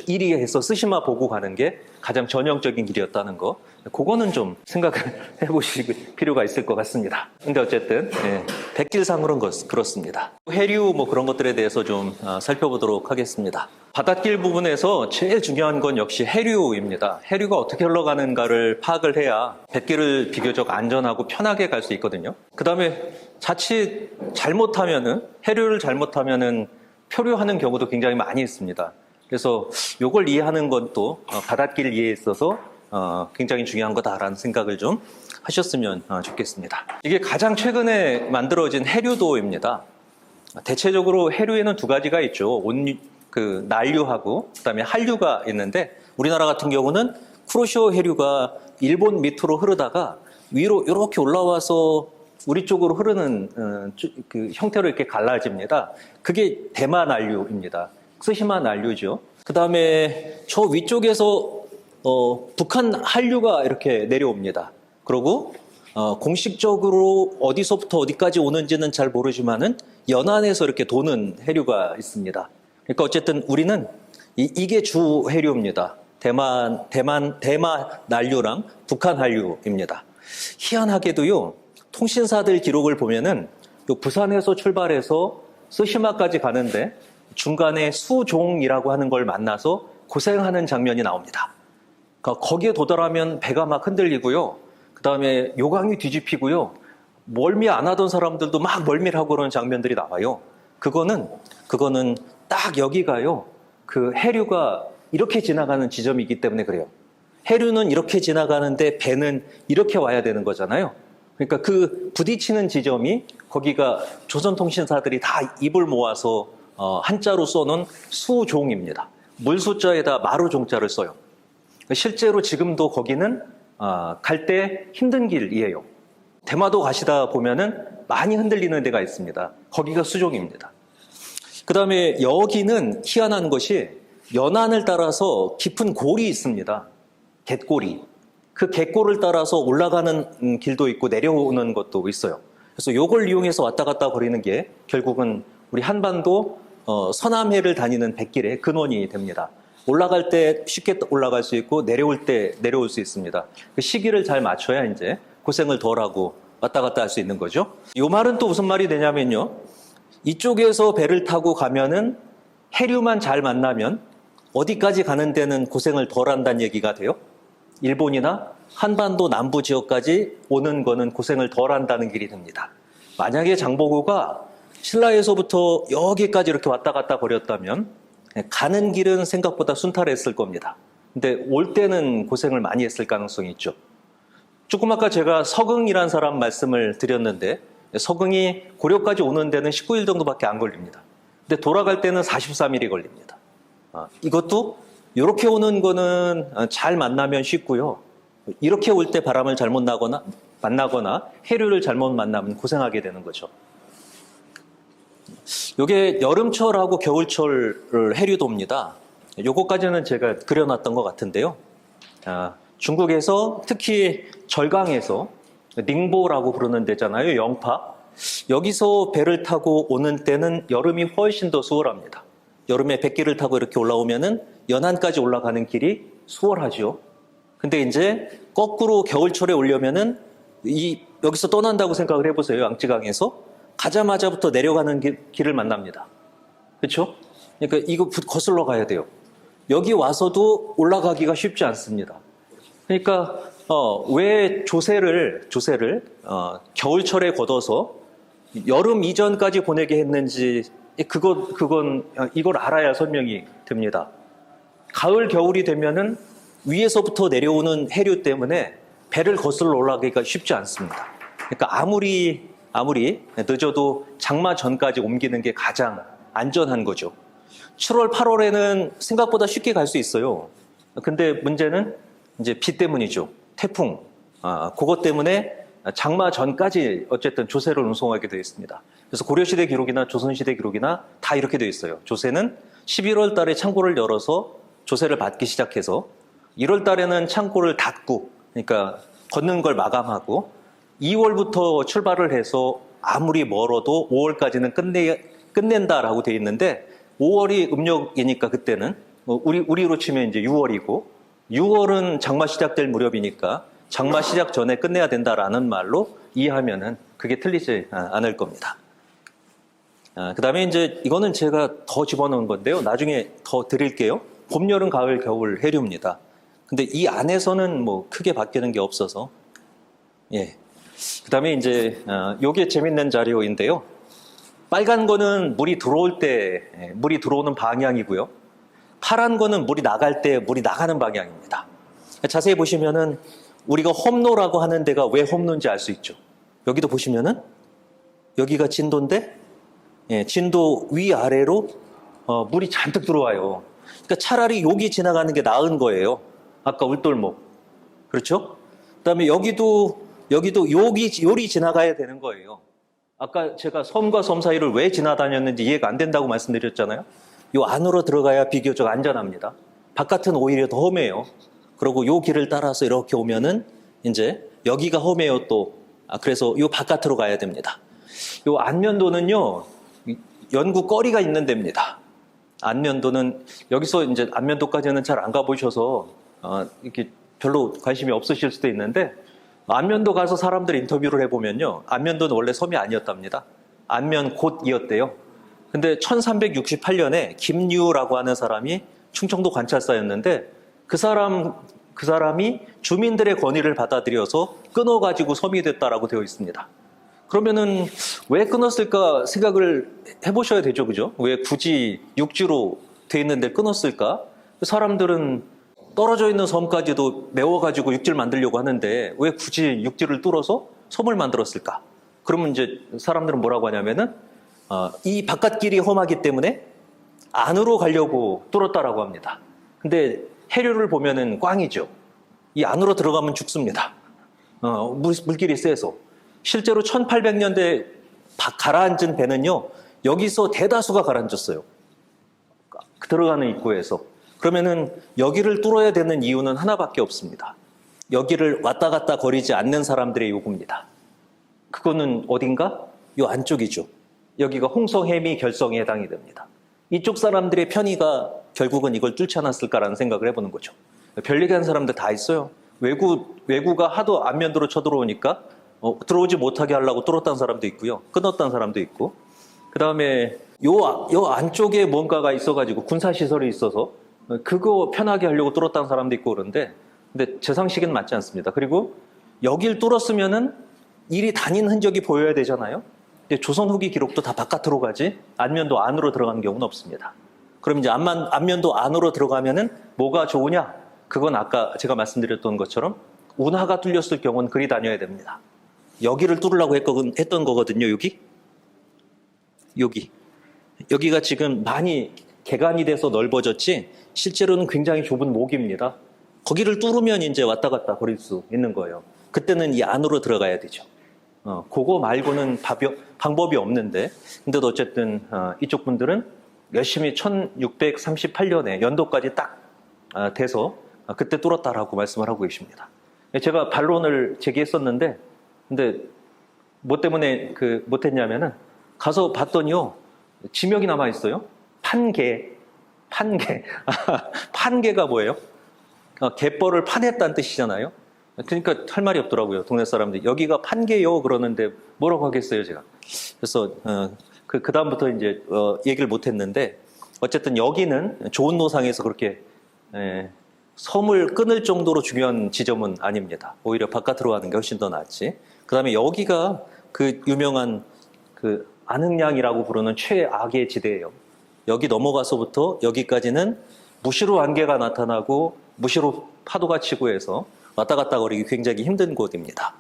이리에서 스시마 보고 가는 게 가장 전형적인 길이었다는 거, 그거는 좀 생각을 해보실 필요가 있을 것 같습니다. 근데 어쨌든 백길상으로는 그렇습니다. 해류 뭐 그런 것들에 대해서 좀 살펴보도록 하겠습니다. 바닷길 부분에서 제일 중요한 건 역시 해류입니다. 해류가 어떻게 흘러가는가를 파악을 해야 뱃길을 비교적 안전하고 편하게 갈 수 있거든요. 그 다음에 자칫 해류를 잘못하면은 표류하는 경우도 굉장히 많이 있습니다. 그래서 이걸 이해하는 것도 바닷길 이해에 있어서 굉장히 중요한 거다라는 생각을 좀 하셨으면 좋겠습니다. 이게 가장 최근에 만들어진 해류도입니다. 대체적으로 해류에는 두 가지가 있죠. 난류하고 그다음에 한류가 있는데, 우리나라 같은 경우는 쿠로시오 해류가 일본 밑으로 흐르다가 위로 이렇게 올라와서 우리 쪽으로 흐르는 그 형태로 이렇게 갈라집니다. 그게 대마 난류입니다. 스시마 난류죠. 그 다음에 저 위쪽에서 북한 한류가 이렇게 내려옵니다. 그리고 공식적으로 어디서부터 어디까지 오는지는 잘 모르지만은 연안에서 이렇게 도는 해류가 있습니다. 그러니까 어쨌든 우리는 이게 주 해류입니다. 대마 난류랑 북한 한류입니다. 희한하게도요, 통신사들 기록을 보면은 부산에서 출발해서 스시마까지 가는데 중간에 수종이라고 하는 걸 만나서 고생하는 장면이 나옵니다. 그러니까 거기에 도달하면 배가 막 흔들리고요. 그 다음에 요강이 뒤집히고요. 멀미 안 하던 사람들도 막 멀미를 하고 그러는 장면들이 나와요. 그거는 딱 여기가요, 그 해류가 이렇게 지나가는 지점이기 때문에 그래요. 해류는 이렇게 지나가는데 배는 이렇게 와야 되는 거잖아요. 그러니까 그 부딪히는 지점이 거기가 조선통신사들이 다 입을 모아서 한자로 써놓은 수종입니다. 물수자에다 마루종자를 써요. 실제로 지금도 거기는 갈 때 힘든 길이에요. 대마도 가시다 보면은 많이 흔들리는 데가 있습니다. 거기가 수종입니다. 그 다음에 여기는 희한한 것이 연안을 따라서 깊은 골이 있습니다. 갯골이. 그 갯골을 따라서 올라가는 길도 있고 내려오는 것도 있어요. 그래서 이걸 이용해서 왔다 갔다 거리는 게 결국은 우리 한반도 서남해를 다니는 뱃길의 근원이 됩니다. 올라갈 때 쉽게 올라갈 수 있고 내려올 때 내려올 수 있습니다. 그 시기를 잘 맞춰야 이제 고생을 덜하고 왔다 갔다 할 수 있는 거죠. 이 말은 또 무슨 말이 되냐면요, 이쪽에서 배를 타고 가면은 해류만 잘 만나면 어디까지 가는 데는 고생을 덜 한다는 얘기가 돼요. 일본이나 한반도 남부 지역까지 오는 거는 고생을 덜 한다는 길이 됩니다. 만약에 장보고가 신라에서부터 여기까지 이렇게 왔다 갔다 거렸다면 가는 길은 생각보다 순탄했을 겁니다. 근데 올 때는 고생을 많이 했을 가능성이 있죠. 조금 아까 제가 서긍이란 사람 말씀을 드렸는데 서긍이 고려까지 오는 데는 19일 정도밖에 안 걸립니다. 근데 돌아갈 때는 43일이 걸립니다. 이것도 이렇게 오는 거는 잘 만나면 쉽고요. 이렇게 올 때 바람을 잘못 만나거나 해류를 잘못 만나면 고생하게 되는 거죠. 이게 여름철하고 겨울철 해류도입니다. 요거까지는 제가 그려놨던 것 같은데요. 중국에서 특히 절강에서 닝보라고 부르는 데잖아요. 영파. 여기서 배를 타고 오는 때는 여름이 훨씬 더 수월합니다. 여름에 백기를 타고 이렇게 올라오면은 연안까지 올라가는 길이 수월하죠. 근데 이제 거꾸로 겨울철에 오려면은 여기서 떠난다고 생각을 해보세요. 양쯔강에서 가자마자부터 내려가는 길을 만납니다. 그렇죠? 그러니까 이거 거슬러 가야 돼요. 여기 와서도 올라가기가 쉽지 않습니다. 그러니까 왜 조세를 겨울철에 걷어서 여름 이전까지 보내게 했는지 이걸 알아야 설명이 됩니다. 가을 겨울이 되면은 위에서부터 내려오는 해류 때문에 배를 거슬러 올라가기가 쉽지 않습니다. 그러니까 아무리 늦어도 장마 전까지 옮기는 게 가장 안전한 거죠. 7월, 8월에는 생각보다 쉽게 갈 수 있어요. 근데 문제는 이제 비 때문이죠. 태풍. 그것 때문에 장마 전까지 어쨌든 조세를 운송하게 되어 있습니다. 그래서 고려시대 기록이나 조선시대 기록이나 다 이렇게 되어 있어요. 조세는 11월 달에 창고를 열어서 조세를 받기 시작해서 1월 달에는 창고를 닫고, 그러니까 걷는 걸 마감하고 2월부터 출발을 해서 아무리 멀어도 5월까지는 끝낸다라고 되어 있는데 5월이 음력이니까 그때는 우리로 치면 이제 6월이고 6월은 장마 시작될 무렵이니까 장마 시작 전에 끝내야 된다라는 말로 이해하면은 그게 틀리지 않을 겁니다. 그 다음에 이제 이거는 제가 더 집어넣은 건데요. 나중에 더 드릴게요. 봄, 여름, 가을, 겨울 해류입니다. 근데 이 안에서는 뭐 크게 바뀌는 게 없어서. 예. 그 다음에 이제 요게 재밌는 자료인데요. 빨간 거는 물이 들어올 때 물이 들어오는 방향이고요. 파란 거는 물이 나갈 때 물이 나가는 방향입니다. 자세히 보시면은 우리가 험로라고 하는 데가 왜 험로인지 알 수 있죠. 여기도 보시면은 여기가 진도인데 진도 위아래로 물이 잔뜩 들어와요. 그러니까 차라리 여기 지나가는 게 나은 거예요. 아까 울돌목. 그렇죠? 그다음에 여기도 요리 지나가야 되는 거예요. 아까 제가 섬과 섬 사이를 왜 지나다녔는지 이해가 안 된다고 말씀드렸잖아요. 요 안으로 들어가야 비교적 안전합니다. 바깥은 오히려 더 험해요. 그리고 요 길을 따라서 이렇게 오면은 이제 여기가 험해요 또. 그래서 요 바깥으로 가야 됩니다. 요 안면도는요, 연구 거리가 있는 데입니다. 안면도는 여기서 이제 안면도까지는 잘 안 가보셔서 이렇게 별로 관심이 없으실 수도 있는데 안면도 가서 사람들 인터뷰를 해보면요, 안면도는 원래 섬이 아니었답니다. 안면 곧이었대요. 근데 1368년에 김유라고 하는 사람이 충청도 관찰사였는데 그 사람이 주민들의 건의를 받아들여서 끊어가지고 섬이 됐다라고 되어 있습니다. 그러면은 왜 끊었을까 생각을 해보셔야 되죠, 그죠? 왜 굳이 육지로 돼 있는데 끊었을까? 사람들은 떨어져 있는 섬까지도 메워가지고 육지를 만들려고 하는데 왜 굳이 육지를 뚫어서 섬을 만들었을까? 그러면 이제 사람들은 뭐라고 하냐면은 이 바깥길이 험하기 때문에 안으로 가려고 뚫었다라고 합니다. 근데 해류를 보면은 꽝이죠. 이 안으로 들어가면 죽습니다. 물길이 세서. 실제로 1800년대 가라앉은 배는요, 여기서 대다수가 가라앉았어요. 들어가는 입구에서. 그러면은 여기를 뚫어야 되는 이유는 하나밖에 없습니다. 여기를 왔다 갔다 거리지 않는 사람들의 요구입니다. 그거는 어딘가? 요 안쪽이죠. 여기가 홍성해미 결성에 해당이 됩니다. 이쪽 사람들의 편의가 결국은 이걸 뚫지 않았을까라는 생각을 해보는 거죠. 별얘기하는 사람들 다 있어요. 외구가 하도 안면도로 쳐들어오니까 들어오지 못하게 하려고 뚫었다는 사람도 있고요. 끊었다는 사람도 있고. 그 다음에 요 안쪽에 뭔가가 있어가지고 군사시설이 있어서 그거 편하게 하려고 뚫었다는 사람도 있고 그런데, 근데 제 상식에는 맞지 않습니다. 그리고 여길 뚫었으면은 일이 다닌 흔적이 보여야 되잖아요. 조선 후기 기록도 다 바깥으로 가지 안면도 안으로 들어가는 경우는 없습니다. 그럼 이제 안면도 안으로 들어가면은 뭐가 좋으냐? 그건 아까 제가 말씀드렸던 것처럼 운하가 뚫렸을 경우는 그리 다녀야 됩니다. 여기를 뚫으려고 했던 거거든요, 여기. 여기가 지금 많이 개간이 돼서 넓어졌지, 실제로는 굉장히 좁은 목입니다. 거기를 뚫으면 이제 왔다 갔다 거릴 수 있는 거예요. 그때는 이 안으로 들어가야 되죠. 그거 말고는 방법이 없는데, 근데 어쨌든 이쪽 분들은 열심히 1638년에 연도까지 딱 돼서 그때 뚫었다라고 말씀을 하고 계십니다. 제가 반론을 제기했었는데, 근데 뭐 때문에 못했냐면은 가서 봤더니요, 지명이 남아 있어요. 판개. 판개가 뭐예요? 갯벌을 파냈다는 뜻이잖아요. 그러니까 할 말이 없더라고요, 동네 사람들이. 여기가 판개요 그러는데 뭐라고 하겠어요, 제가. 그래서 그 다음부터 이제 얘기를 못했는데, 어쨌든 여기는 좋은 노상에서 그렇게 섬을 끊을 정도로 중요한 지점은 아닙니다. 오히려 바깥으로 가는 게 훨씬 더 낫지. 그 다음에 여기가 그 유명한 그 안흥량이라고 부르는 최악의 지대예요. 여기 넘어가서부터 여기까지는 무시로 안개가 나타나고 무시로 파도가 치고 해서 왔다 갔다 거리기 굉장히 힘든 곳입니다.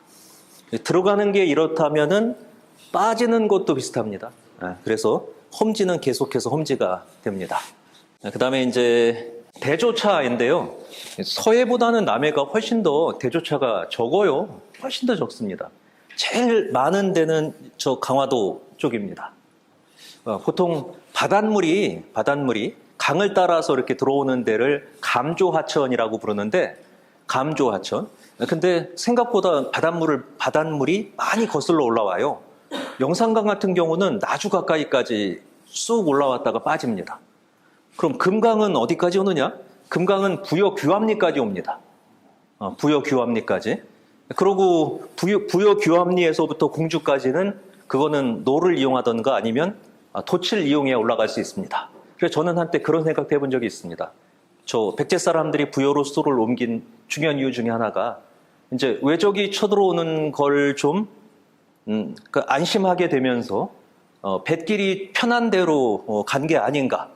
들어가는 게 이렇다면은 빠지는 곳도 비슷합니다. 그래서 험지는 계속해서 험지가 됩니다. 그 다음에 이제 대조차인데요. 서해보다는 남해가 훨씬 더 대조차가 적어요. 훨씬 더 적습니다. 제일 많은 데는 저 강화도 쪽입니다. 보통 바닷물이 강을 따라서 이렇게 들어오는 데를 감조하천이라고 부르는데, 감조하천. 근데 생각보다 바닷물이 많이 거슬러 올라와요. 영산강 같은 경우는 나주 가까이까지 쑥 올라왔다가 빠집니다. 그럼 금강은 어디까지 오느냐? 금강은 부여 규암리까지 옵니다. 부여 규암리까지. 그리고 부여 규암리에서부터 공주까지는 그거는 노를 이용하던가 아니면 돛을 이용해 올라갈 수 있습니다. 그래서 저는 한때 그런 생각 해본 적이 있습니다. 저 백제 사람들이 부여로 수도를 옮긴 중요한 이유 중에 하나가 이제 외적이 쳐들어오는 걸 좀 안심하게 되면서 뱃길이 편한 대로 간 게 아닌가.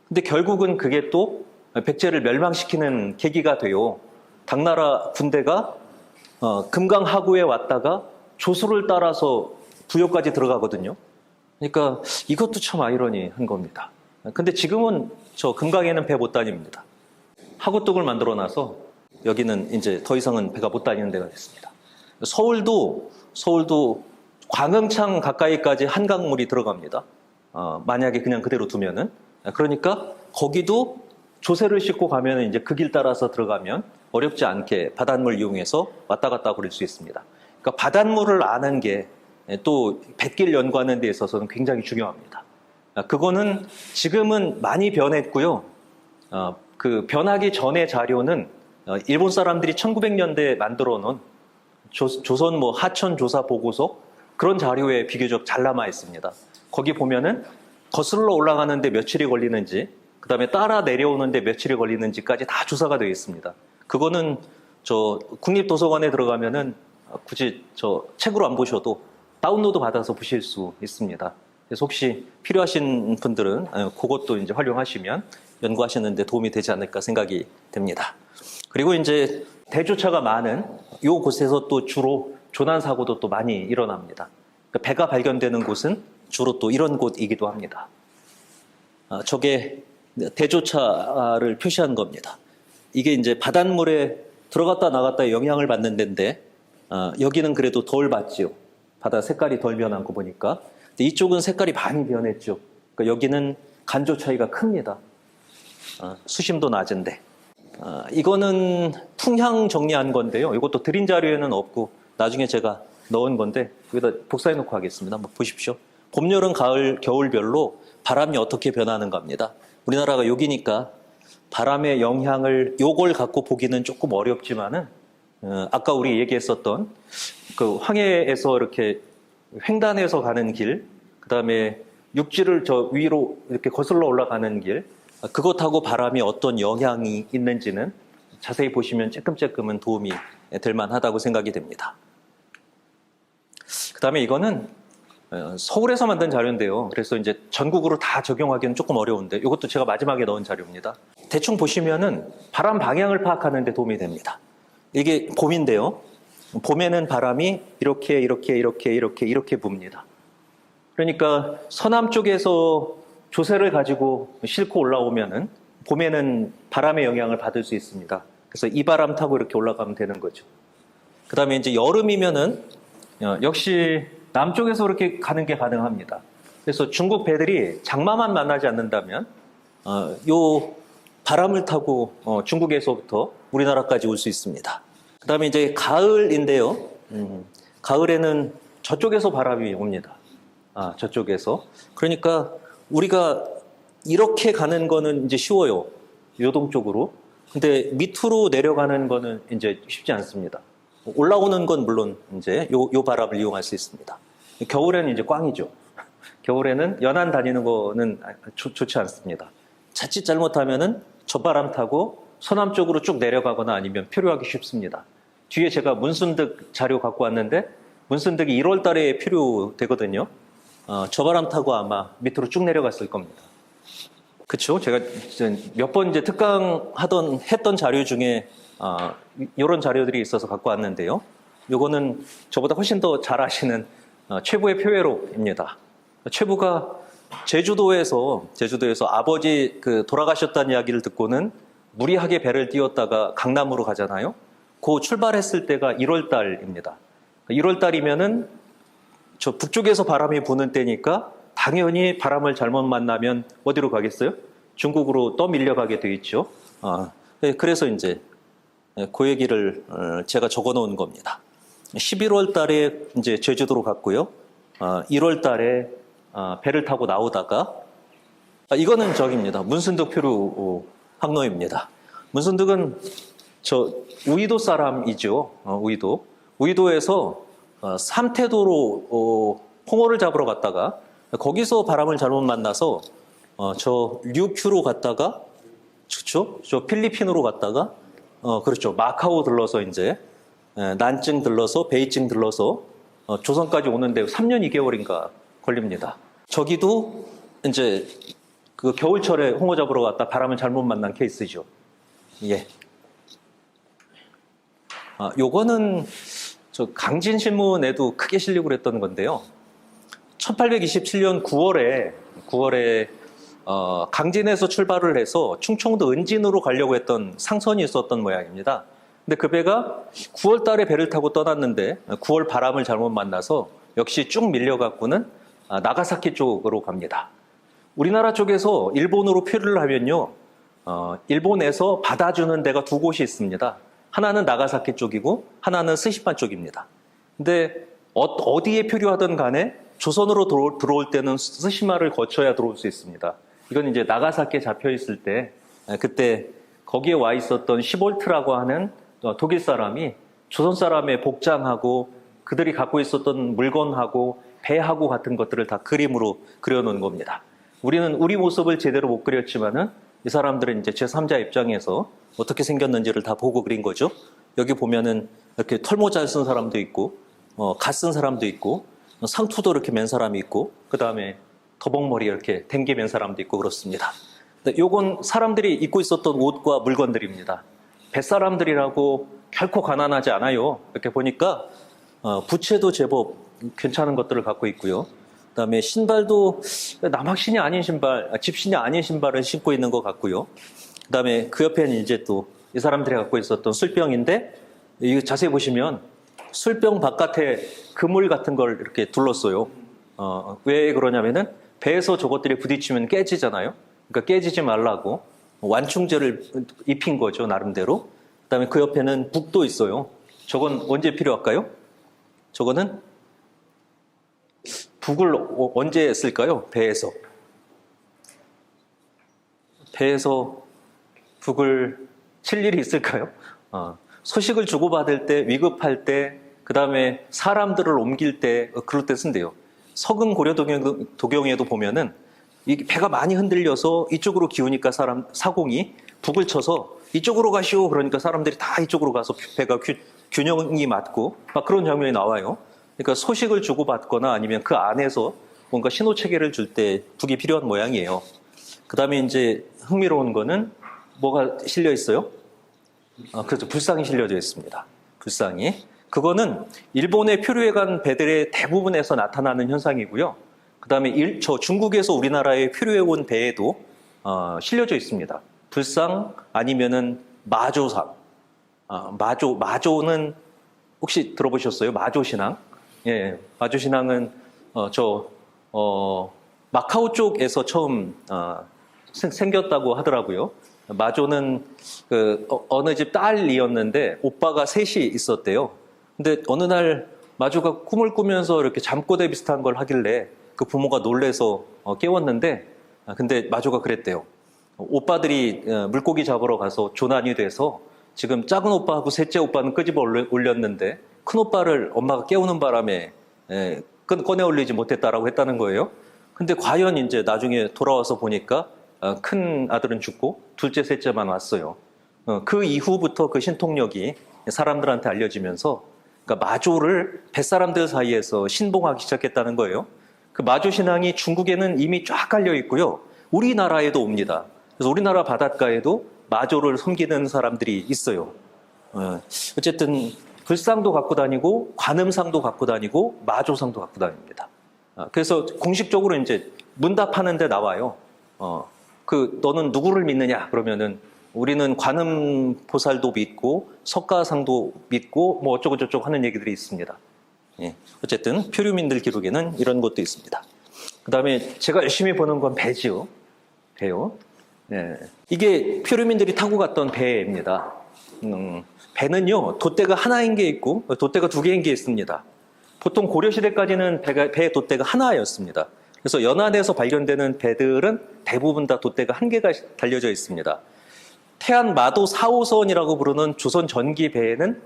근데 결국은 그게 또 백제를 멸망시키는 계기가 돼요. 당나라 군대가 금강 하구에 왔다가 조수를 따라서 부여까지 들어가거든요. 그러니까 이것도 참 아이러니한 겁니다. 근데 지금은 저 금강에는 배 못 다닙니다. 하구뚝을 만들어 놔서 여기는 이제 더 이상은 배가 못 다니는 데가 됐습니다. 서울도 광흥창 가까이까지 한강물이 들어갑니다. 만약에 그냥 그대로 두면은. 그러니까 거기도 조세를 싣고 가면 이제 그 길 따라서 들어가면 어렵지 않게 바닷물 이용해서 왔다 갔다 거릴 수 있습니다. 그러니까 바닷물을 아는 게 또 뱃길 연구하는 데 있어서는 굉장히 중요합니다. 그거는 지금은 많이 변했고요. 그 변하기 전의 자료는 일본 사람들이 1900년대에 만들어 놓은 조선 하천 조사 보고서, 그런 자료에 비교적 잘 남아 있습니다. 거기 보면은 거슬러 올라가는데 며칠이 걸리는지, 그 다음에 따라 내려오는데 며칠이 걸리는지까지 다 조사가 되어 있습니다. 그거는 저 국립도서관에 들어가면은 굳이 저 책으로 안 보셔도 다운로드 받아서 보실 수 있습니다. 그래서 혹시 필요하신 분들은 그것도 이제 활용하시면 연구하시는데 도움이 되지 않을까 생각이 됩니다. 그리고 이제 대조차가 많은 요 곳에서 또 주로 조난 사고도 또 많이 일어납니다. 그러니까 배가 발견되는 곳은 주로 또 이런 곳이기도 합니다. 저게 대조차를 표시한 겁니다. 이게 이제 바닷물에 들어갔다 나갔다 영향을 받는 데인데, 여기는 그래도 덜 받지요. 바다 색깔이 덜 변한 거 보니까. 근데 이쪽은 색깔이 많이 변했죠. 그러니까 여기는 간조 차이가 큽니다. 수심도 낮은데. 이거는 풍향 정리한 건데요. 이것도 드린 자료에는 없고 나중에 제가 넣은 건데 여기다 복사해 놓고 하겠습니다. 한번 보십시오. 봄, 여름, 가을, 겨울별로 바람이 어떻게 변하는가 합니다. 우리나라가 여기니까 바람의 영향을 요걸 갖고 보기는 조금 어렵지만은, 아까 우리 얘기했었던 그 황해에서 이렇게 횡단해서 가는 길, 그 다음에 육지를 저 위로 이렇게 거슬러 올라가는 길, 그것하고 바람이 어떤 영향이 있는지는 자세히 보시면 쬐끔쬐끔은 도움이 될 만하다고 생각이 됩니다. 그 다음에 이거는 서울에서 만든 자료인데요. 그래서 이제 전국으로 다 적용하기는 조금 어려운데 이것도 제가 마지막에 넣은 자료입니다. 대충 보시면은 바람 방향을 파악하는 데 도움이 됩니다. 이게 봄인데요. 봄에는 바람이 이렇게 붑니다. 그러니까 서남 쪽에서 조세를 가지고 싣고 올라오면은 봄에는 바람의 영향을 받을 수 있습니다. 그래서 이 바람 타고 이렇게 올라가면 되는 거죠. 그 다음에 이제 여름이면은 역시 남쪽에서 그렇게 가는 게 가능합니다. 그래서 중국 배들이 장마만 만나지 않는다면 요 바람을 타고 중국에서부터 우리나라까지 올 수 있습니다. 그 다음에 이제 가을인데요. 가을에는 저쪽에서 바람이 옵니다. 저쪽에서. 그러니까 우리가 이렇게 가는 거는 이제 쉬워요. 요동 쪽으로. 근데 밑으로 내려가는 거는 이제 쉽지 않습니다. 올라오는 건 물론 이제 요 바람을 이용할 수 있습니다. 겨울에는 이제 꽝이죠. 겨울에는 연안 다니는 거는 좋지 않습니다. 자칫 잘못하면은 저 바람 타고 서남 쪽으로 쭉 내려가거나 아니면 표류하기 쉽습니다. 뒤에 제가 문순득 자료 갖고 왔는데 문순득이 1월 달에 표류되거든요. 저 바람 타고 아마 밑으로 쭉 내려갔을 겁니다. 그렇죠? 제가 몇 번 이제 특강 했던 자료 중에 이런 자료들이 있어서 갖고 왔는데요. 요거는 저보다 훨씬 더 잘 아시는 최부의 표회로입니다. 최부가 제주도에서 아버지 돌아가셨다는 이야기를 듣고는 무리하게 배를 띄웠다가 강남으로 가잖아요. 그 출발했을 때가 1월 달입니다. 1월 달이면은 저 북쪽에서 바람이 부는 때니까 당연히 바람을 잘못 만나면 어디로 가겠어요? 중국으로 떠밀려가게 돼 있죠. 그래서 이제 그 얘기를 제가 적어 놓은 겁니다. 11월 달에 이제 제주도로 갔고요. 1월 달에 배를 타고 나오다가 이거는 저기입니다. 문순득 표류 항로입니다. 문순득은 저 우이도 사람이죠. 우이도에서 삼태도로 홍어를 잡으러 갔다가 거기서 바람을 잘못 만나서 저 류큐로 갔다가 그렇죠? 저 필리핀으로 갔다가 그렇죠. 마카오 들러서 이제 난증 들러서 베이징 들러서 조선까지 오는데 3년 2개월인가 걸립니다. 저기도 이제 그 겨울철에 홍어 잡으러 갔다 바람을 잘못 만난 케이스죠. 예. 요거는 저 강진신문에도 크게 실리고 그랬던 건데요. 1827년 9월에 강진에서 출발을 해서 충청도 은진으로 가려고 했던 상선이 있었던 모양입니다. 근데 그 배가 9월 달에 배를 타고 떠났는데 9월 바람을 잘못 만나서 역시 쭉 밀려갖고는 나가사키 쪽으로 갑니다. 우리나라 쪽에서 일본으로 표류를 하면요. 일본에서 받아주는 데가 두 곳이 있습니다. 하나는 나가사키 쪽이고 하나는 스시판 쪽입니다. 근데 어디에 표류하든 간에 조선으로 들어올 때는 스시마를 거쳐야 들어올 수 있습니다. 이건 이제 나가사키에 잡혀 있을 때 그때 거기에 와 있었던 시볼트라고 하는 독일 사람이 조선 사람의 복장하고 그들이 갖고 있었던 물건하고 배하고 같은 것들을 다 그림으로 그려놓은 겁니다. 우리는 우리 모습을 제대로 못 그렸지만은 이 사람들은 이제 제3자 입장에서 어떻게 생겼는지를 다 보고 그린 거죠. 여기 보면은 이렇게 털모자 쓴 사람도 있고, 갓 쓴 사람도 있고, 상투도 이렇게 맨 사람이 있고, 그 다음에 더벅머리 이렇게 댕게 맨 사람도 있고 그렇습니다. 요건 사람들이 입고 있었던 옷과 물건들입니다. 뱃사람들이라고 결코 가난하지 않아요. 이렇게 보니까 부채도 제법 괜찮은 것들을 갖고 있고요. 그 다음에 신발도 남학신이 아닌 신발, 집신이 아닌 신발을 신고 있는 것 같고요. 그 다음에 그 옆에는 이제 또 이 사람들이 갖고 있었던 술병인데, 이거 자세히 보시면 술병 바깥에 그물 같은 걸 이렇게 둘렀어요. 왜 그러냐면은 배에서 저것들이 부딪히면 깨지잖아요. 그러니까 깨지지 말라고 완충제를 입힌 거죠, 나름대로. 그 다음에 그 옆에는 북도 있어요. 저건 언제 필요할까요? 저거는 북을 언제 쓸까요? 배에서 북을 칠 일이 있을까요? 소식을 주고받을 때, 위급할 때, 그 다음에 사람들을 옮길 때, 그럴 때 쓴대요. 서금 고려 도경에도 보면은 이 배가 많이 흔들려서 이쪽으로 기우니까 사공이 북을 쳐서 이쪽으로 가시오. 그러니까 사람들이 다 이쪽으로 가서 배가 균형이 맞고 막 그런 장면이 나와요. 그러니까 소식을 주고받거나 아니면 그 안에서 뭔가 신호 체계를 줄 때 북이 필요한 모양이에요. 그 다음에 이제 흥미로운 거는 뭐가 실려 있어요? 그렇죠. 불상이 실려져 있습니다. 불상이. 그거는 일본의 표류해 간 배들의 대부분에서 나타나는 현상이고요. 그 다음에 저 중국에서 우리나라에 표류해 온 배에도 실려져 있습니다. 불상 아니면은 마조상. 마조는 혹시 들어보셨어요? 마조신앙? 예, 마조신앙은 마카오 쪽에서 처음 생겼다고 하더라고요. 마조는 어느 집 딸이었는데 오빠가 셋이 있었대요. 근데 어느 날 마조가 꿈을 꾸면서 이렇게 잠꼬대 비슷한 걸 하길래 그 부모가 놀래서 깨웠는데 근데 마조가 그랬대요. 오빠들이 물고기 잡으러 가서 조난이 돼서 지금 작은 오빠하고 셋째 오빠는 끄집어 올렸는데 큰 오빠를 엄마가 깨우는 바람에 꺼내 올리지 못했다라고 했다는 거예요. 근데 과연 이제 나중에 돌아와서 보니까 큰 아들은 죽고 둘째, 셋째만 왔어요. 그 이후부터 그 신통력이 사람들한테 알려지면서 그러니까 마조를 뱃사람들 사이에서 신봉하기 시작했다는 거예요. 그 마조 신앙이 중국에는 이미 쫙 깔려 있고요. 우리나라에도 옵니다. 그래서 우리나라 바닷가에도 마조를 섬기는 사람들이 있어요. 어쨌든 불상도 갖고 다니고 관음상도 갖고 다니고 마조상도 갖고 다닙니다. 그래서 공식적으로 이제 문답하는 데 나와요. 너는 누구를 믿느냐? 그러면은 우리는 관음보살도 믿고 석가상도 믿고 뭐 어쩌고 저쩌고 하는 얘기들이 있습니다. 예. 어쨌든 표류민들 기록에는 이런 것도 있습니다. 그 다음에 제가 열심히 보는 건 배지요. 배요. 예. 이게 표류민들이 타고 갔던 배입니다. 배는요, 돛대가 하나인 게 있고 돛대가 두 개인 게 있습니다. 보통 고려시대까지는 배 돛대가 하나였습니다. 그래서 연안에서 발견되는 배들은 대부분 다 돛대가 한 개가 달려져 있습니다. 태안 마도 4호선이라고 부르는 조선 전기 배에는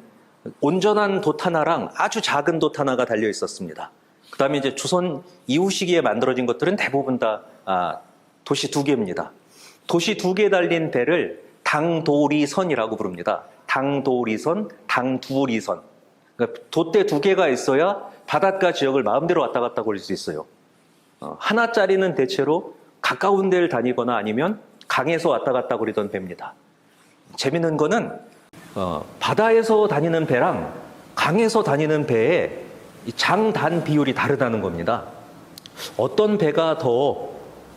온전한 돛 하나랑 아주 작은 돛 하나가 달려 있었습니다. 그 다음에 이제 조선 이후 시기에 만들어진 것들은 대부분 다 돛이 두 개입니다. 돛이 두 개 달린 배를 당도리선이라고 부릅니다. 당도리선, 당두리선. 그러니까 돛대 두 개가 있어야 바닷가 지역을 마음대로 왔다 갔다 걸릴 수 있어요. 하나짜리는 대체로 가까운 데를 다니거나 아니면 강에서 왔다 갔다 거리던 배입니다. 재밌는 거는 바다에서 다니는 배랑 강에서 다니는 배의 장단 비율이 다르다는 겁니다. 어떤 배가 더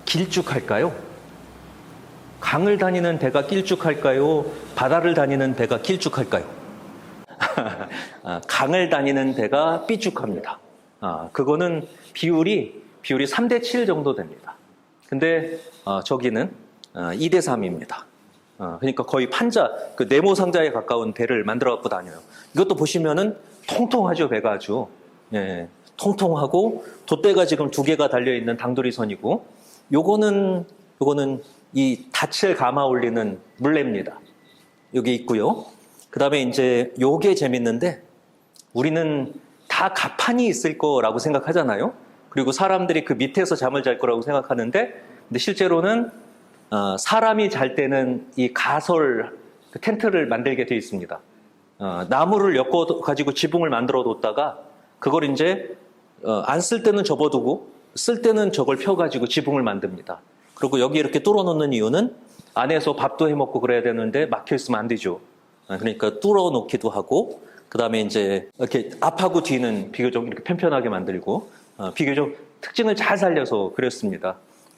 길쭉할까요? 강을 다니는 배가 길쭉할까요? 바다를 다니는 배가 길쭉할까요? 강을 다니는 배가 삐쭉합니다. 그거는 비율이 3대 7 정도 됩니다. 근데 저기는 2대 3입니다. 그러니까 거의 그 네모 상자에 가까운 배를 만들어 갖고 다녀요. 이것도 보시면은 통통하죠, 배가 아주. 예, 통통하고 돛대가 지금 두 개가 달려 있는 당도리선이고, 요거는 이 닻을 감아 올리는 물레입니다. 여기 있고요. 그 다음에 이제 요게 재밌는데, 우리는 다 갑판이 있을 거라고 생각하잖아요. 그리고 사람들이 그 밑에서 잠을 잘 거라고 생각하는데, 근데 실제로는 사람이 잘 때는 이 가설 그 텐트를 만들게 되어 있습니다. 나무를 엮어 가지고 지붕을 만들어 뒀다가 그걸 이제 안 쓸 때는 접어두고 쓸 때는 저걸 펴 가지고 지붕을 만듭니다. 그리고 여기 이렇게 뚫어 놓는 이유는 안에서 밥도 해 먹고 그래야 되는데 막혀 있으면 안 되죠. 그러니까 뚫어 놓기도 하고, 그 다음에 이제 이렇게 앞하고 뒤는 비교적 이렇게 편편하게 만들고, 비교적 특징을 잘 살려서 그렸습니다.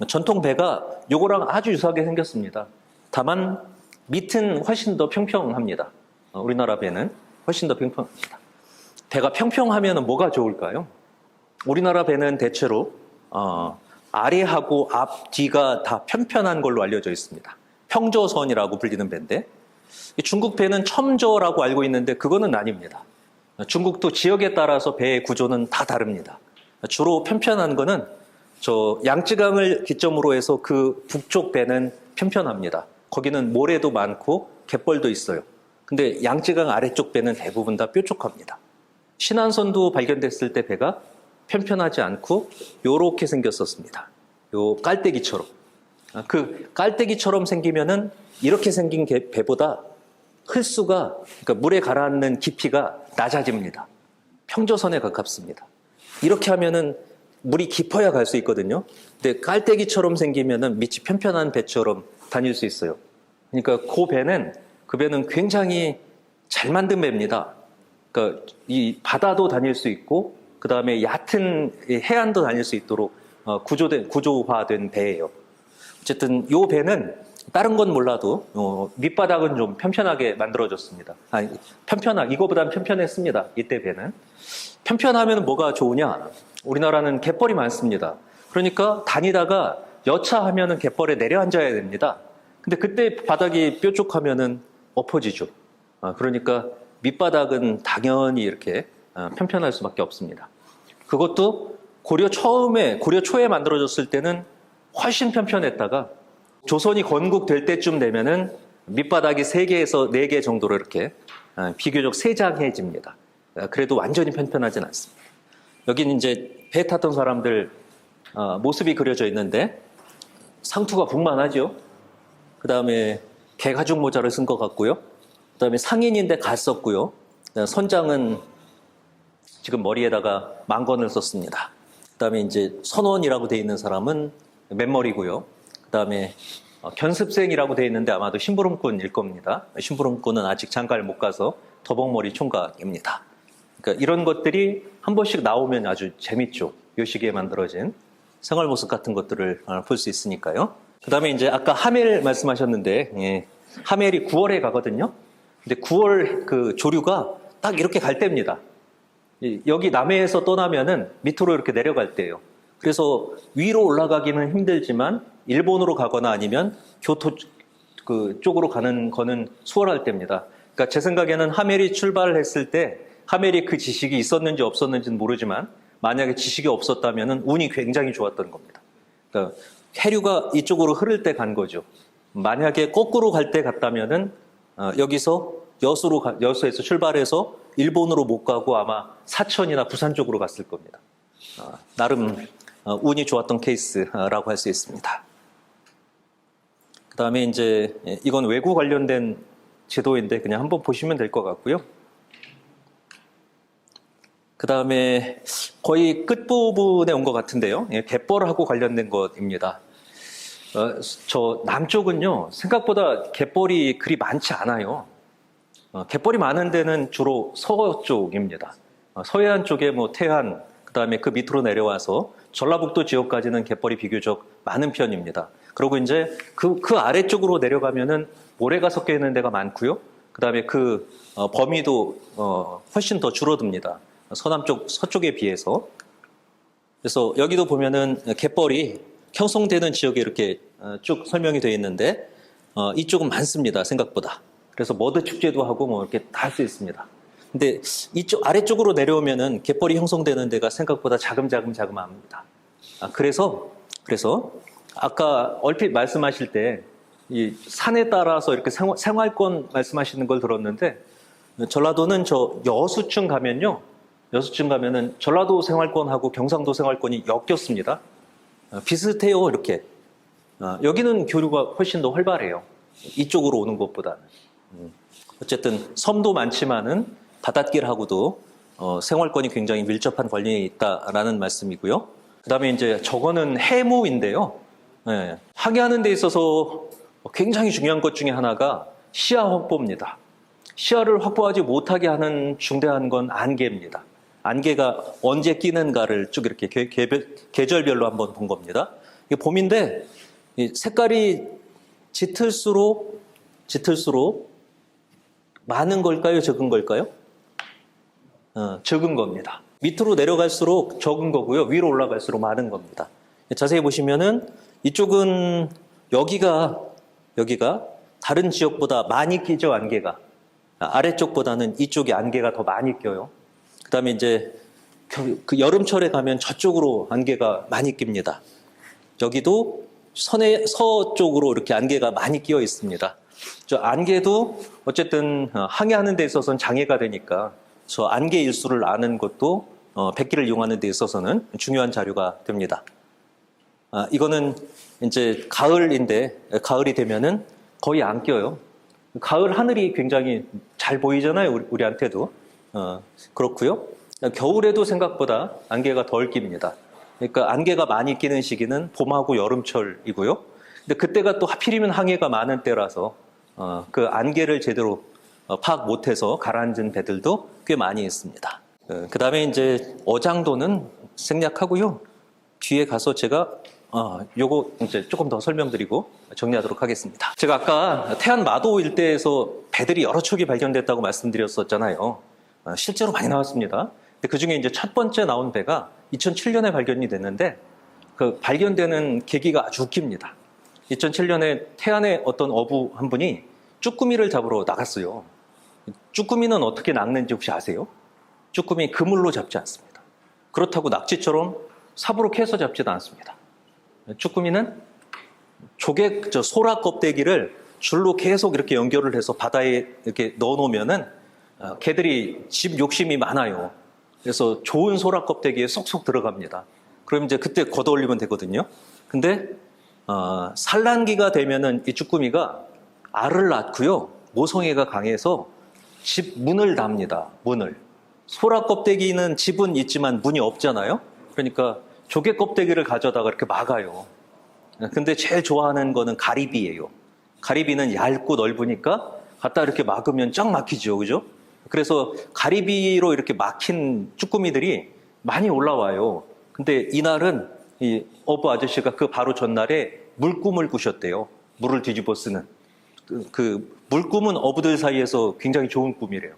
전통 배가 요거랑 아주 유사하게 생겼습니다. 다만 밑은 훨씬 더 평평합니다. 우리나라 배는 훨씬 더 평평합니다. 배가 평평하면 뭐가 좋을까요? 우리나라 배는 대체로 아래하고 앞, 뒤가 다 편편한 걸로 알려져 있습니다. 평저선이라고 불리는 배인데, 중국 배는 첨저라고 알고 있는데 그거는 아닙니다. 중국도 지역에 따라서 배의 구조는 다 다릅니다. 주로 편편한 거는 저 양쯔강을 기점으로 해서 그 북쪽 배는 편편합니다. 거기는 모래도 많고 갯벌도 있어요. 근데 양쯔강 아래쪽 배는 대부분 다 뾰족합니다. 신안선도 발견됐을 때 배가 편편하지 않고 요렇게 생겼었습니다. 요 깔때기처럼. 그 깔때기처럼 생기면은 이렇게 생긴 배보다 흘수가, 그러니까 물에 가라앉는 깊이가 낮아집니다. 평저선에 가깝습니다. 이렇게 하면은 물이 깊어야 갈 수 있거든요. 근데 깔때기처럼 생기면은 밑이 편편한 배처럼 다닐 수 있어요. 그러니까 그 배는 굉장히 잘 만든 배입니다. 그러니까 이 바다도 다닐 수 있고, 그 다음에 얕은 해안도 다닐 수 있도록 구조화된 배예요. 어쨌든 이 배는 다른 건 몰라도 밑바닥은 좀 편편하게 만들어졌습니다. 아니, 이거보다는 편편했습니다. 이때 배는. 편편하면 뭐가 좋으냐? 우리나라는 갯벌이 많습니다. 그러니까 다니다가 여차하면은 갯벌에 내려앉아야 됩니다. 근데 그때 바닥이 뾰족하면은 엎어지죠. 그러니까 밑바닥은 당연히 이렇게 편편할 수밖에 없습니다. 그것도 고려 초에 만들어졌을 때는 훨씬 편편했다가 조선이 건국될 때쯤 되면은 밑바닥이 3개에서 4개 정도로 이렇게 비교적 세장해집니다. 그래도 완전히 편편하진 않습니다. 여기는 이제 배 탔던 사람들 모습이 그려져 있는데 상투가 북만하죠. 그 다음에 개가죽 모자를 쓴 것 같고요. 그 다음에 상인인데 갔었고요. 선장은 지금 머리에다가 망건을 썼습니다. 그 다음에 이제 선원이라고 되어 있는 사람은 맨머리고요. 그 다음에 견습생이라고 되어 있는데 아마도 심부름꾼일 겁니다. 심부름꾼은 아직 장가를 못 가서 더벅머리 총각입니다. 그러니까 이런 것들이 한 번씩 나오면 아주 재밌죠. 요 시기에 만들어진 생활 모습 같은 것들을 볼 수 있으니까요. 그 다음에 이제 아까 하멜 말씀하셨는데, 하멜이 9월에 가거든요. 근데 9월 그 조류가 딱 이렇게 갈 때입니다. 여기 남해에서 떠나면은 밑으로 이렇게 내려갈 때예요. 그래서 위로 올라가기는 힘들지만 일본으로 가거나 아니면 교토 쪽으로 가는 거는 수월할 때입니다. 그러니까 제 생각에는 하멜이 출발을 했을 때 하멜이 그 지식이 있었는지 없었는지는 모르지만 만약에 지식이 없었다면 운이 굉장히 좋았던 겁니다. 그러니까 해류가 이쪽으로 흐를 때 간 거죠. 만약에 거꾸로 갈 때 갔다면은 여기서 여수에서 출발해서 일본으로 못 가고 아마 사천이나 부산 쪽으로 갔을 겁니다. 나름 운이 좋았던 케이스라고 할 수 있습니다. 그 다음에 이제 이건 외구 관련된 제도인데 그냥 한번 보시면 될 것 같고요. 그 다음에 거의 끝부분에 온 것 같은데요. 갯벌하고 관련된 것입니다. 저 남쪽은요, 생각보다 갯벌이 그리 많지 않아요. 갯벌이 많은 데는 주로 서쪽입니다. 서해안 쪽에 뭐 태안, 그 다음에 그 밑으로 내려와서 전라북도 지역까지는 갯벌이 비교적 많은 편입니다. 그리고 이제 그 아래쪽으로 내려가면은 모래가 섞여 있는 데가 많고요. 그 다음에 그 범위도 훨씬 더 줄어듭니다. 서남쪽, 서쪽에 비해서. 그래서 여기도 보면은 갯벌이 형성되는 지역에 이렇게 쭉 설명이 되어 있는데 이쪽은 많습니다. 생각보다. 그래서 머드 축제도 하고 뭐 이렇게 다 할 수 있습니다. 근데 이쪽 아래쪽으로 내려오면은 갯벌이 형성되는 데가 생각보다 자금합니다. 그래서 아까 얼핏 말씀하실 때 이 산에 따라서 이렇게 생활권 말씀하시는 걸 들었는데 전라도는 저 여수층 가면은 전라도 생활권하고 경상도 생활권이 엮였습니다. 비슷해요, 이렇게. 여기는 교류가 훨씬 더 활발해요. 이쪽으로 오는 것보다는. 어쨌든 섬도 많지만은 바닷길하고도 생활권이 굉장히 밀접한 관련이 있다라는 말씀이고요. 그 다음에 이제 저거는 해무인데요. 항해하는 데 있어서 굉장히 중요한 것 중에 하나가 시야 확보입니다. 시야를 확보하지 못하게 하는 중대한 건 안개입니다. 안개가 언제 끼는가를 쭉 이렇게 계절별로 한번 본 겁니다. 이게 봄인데 색깔이 짙을수록 많은 걸까요? 적은 걸까요? 적은 겁니다. 밑으로 내려갈수록 적은 거고요. 위로 올라갈수록 많은 겁니다. 자세히 보시면은 이쪽은 여기가 다른 지역보다 많이 끼죠, 안개가. 아래쪽보다는 이쪽에 안개가 더 많이 껴요. 그 다음에 이제 그 여름철에 가면 저쪽으로 안개가 많이 낍니다. 여기도 서쪽으로 이렇게 안개가 많이 끼어 있습니다. 저 안개도 어쨌든 항해하는 데 있어서는 장애가 되니까 저 안개 일수를 아는 것도 백기를 이용하는 데 있어서는 중요한 자료가 됩니다. 이거는 이제 가을인데 가을이 되면은 거의 안 껴요. 가을 하늘이 굉장히 잘 보이잖아요, 우리한테도. 그렇고요. 겨울에도 생각보다 안개가 덜 낍니다. 그러니까 안개가 많이 끼는 시기는 봄하고 여름철이고요. 근데 그때가 또 하필이면 항해가 많은 때라서 그 안개를 제대로 파악 못해서 가라앉은 배들도 꽤 많이 있습니다. 그 다음에 이제 어장도는 생략하고요. 뒤에 가서 제가 요거 이제 조금 더 설명드리고 정리하도록 하겠습니다. 제가 아까 태안 마도 일대에서 배들이 여러 척이 발견됐다고 말씀드렸었잖아요. 실제로 많이 나왔습니다. 그 중에 이제 첫 번째 나온 배가 2007년에 발견이 됐는데 그 발견되는 계기가 아주 웃깁니다. 2007년에 태안의 어떤 어부 한 분이 쭈꾸미를 잡으러 나갔어요. 쭈꾸미는 어떻게 낚는지 혹시 아세요? 쭈꾸미 그물로 잡지 않습니다. 그렇다고 낙지처럼 삽으로 캐서 잡지도 않습니다. 쭈꾸미는 소라 껍데기를 줄로 계속 이렇게 연결을 해서 바다에 이렇게 넣어 놓으면은 개들이 집 욕심이 많아요. 그래서 좋은 소라 껍데기에 쏙쏙 들어갑니다. 그럼 이제 그때 걷어 올리면 되거든요. 근데 산란기가 되면은 이 쭈꾸미가 알을 낳고요. 모성애가 강해서 집 문을 답니다. 문을. 소라 껍데기는 집은 있지만 문이 없잖아요. 그러니까 조개 껍데기를 가져다가 이렇게 막아요. 근데 제일 좋아하는 거는 가리비예요. 가리비는 얇고 넓으니까 갖다 이렇게 막으면 쫙 막히죠. 그죠? 그래서 가리비로 이렇게 막힌 쭈꾸미들이 많이 올라와요. 근데 이날은 이 어부 아저씨가 그 바로 전날에 물꿈을 꾸셨대요. 물을 뒤집어 쓰는. 그 물꿈은 어부들 사이에서 굉장히 좋은 꿈이래요.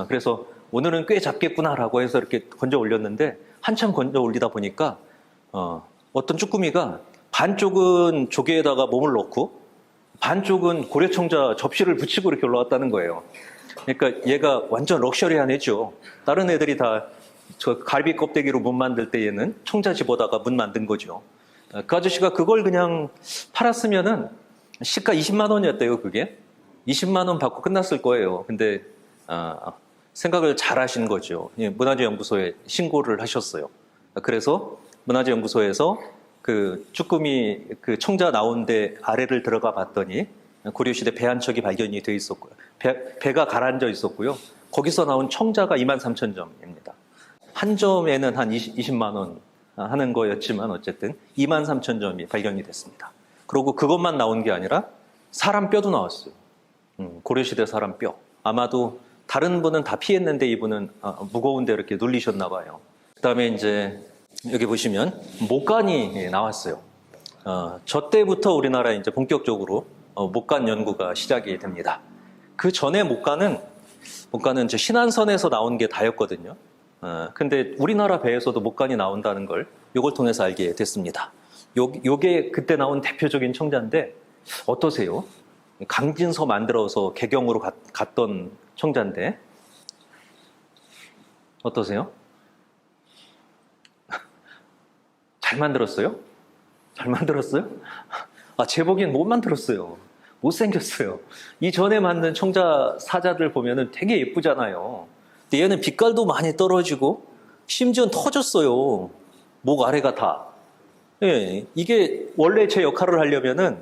그래서 오늘은 꽤 잡겠구나라고 해서 이렇게 건져 올렸는데 한참 건져 올리다 보니까 어떤 쭈꾸미가 반쪽은 조개에다가 몸을 넣고 반쪽은 고래청자 접시를 붙이고 이렇게 올라왔다는 거예요. 그러니까 얘가 완전 럭셔리한 애죠. 다른 애들이 다 저 갈비 껍데기로 문 만들 때 얘는 청자 집어다가 문 만든 거죠. 그 아저씨가 그걸 그냥 팔았으면은 시가 20만 원이었대요, 그게. 20만 원 받고 끝났을 거예요. 근데 생각을 잘 하신 거죠. 문화재연구소에 신고를 하셨어요. 그래서 문화재연구소에서 그 쭈꾸미 그 청자 나온 데 아래를 들어가 봤더니 고려시대 배 한 척이 발견이 돼 있었고요. 배가 가라앉아 있었고요. 거기서 나온 청자가 23,000점입니다. 한 점에는 한 20만 원 하는 거였지만 어쨌든 23,000점이 발견이 됐습니다. 그리고 그것만 나온 게 아니라 사람 뼈도 나왔어요. 고려시대 사람 뼈. 아마도 다른 분은 다 피했는데 이분은 무거운데 이렇게 눌리셨나 봐요. 그다음에 이제 여기 보시면 목간이 나왔어요. 저 때부터 우리나라에 이제 본격적으로 목간 연구가 시작이 됩니다. 그 전에 목간은 이제 신안선에서 나온 게 다였거든요. 근데 우리나라 배에서도 목간이 나온다는 걸 요걸 통해서 알게 됐습니다. 요게 그때 나온 대표적인 청자인데 어떠세요? 강진서 만들어서 개경으로 갔던 청자인데 어떠세요? 잘 만들었어요? 잘 만들었어요? 제 보기엔 못 만들었어요. 못생겼어요. 이 전에 만든 청자 사자들 보면은 되게 예쁘잖아요. 근데 얘는 빛깔도 많이 떨어지고 심지어 터졌어요. 목 아래가 다. 예, 이게 원래 제 역할을 하려면은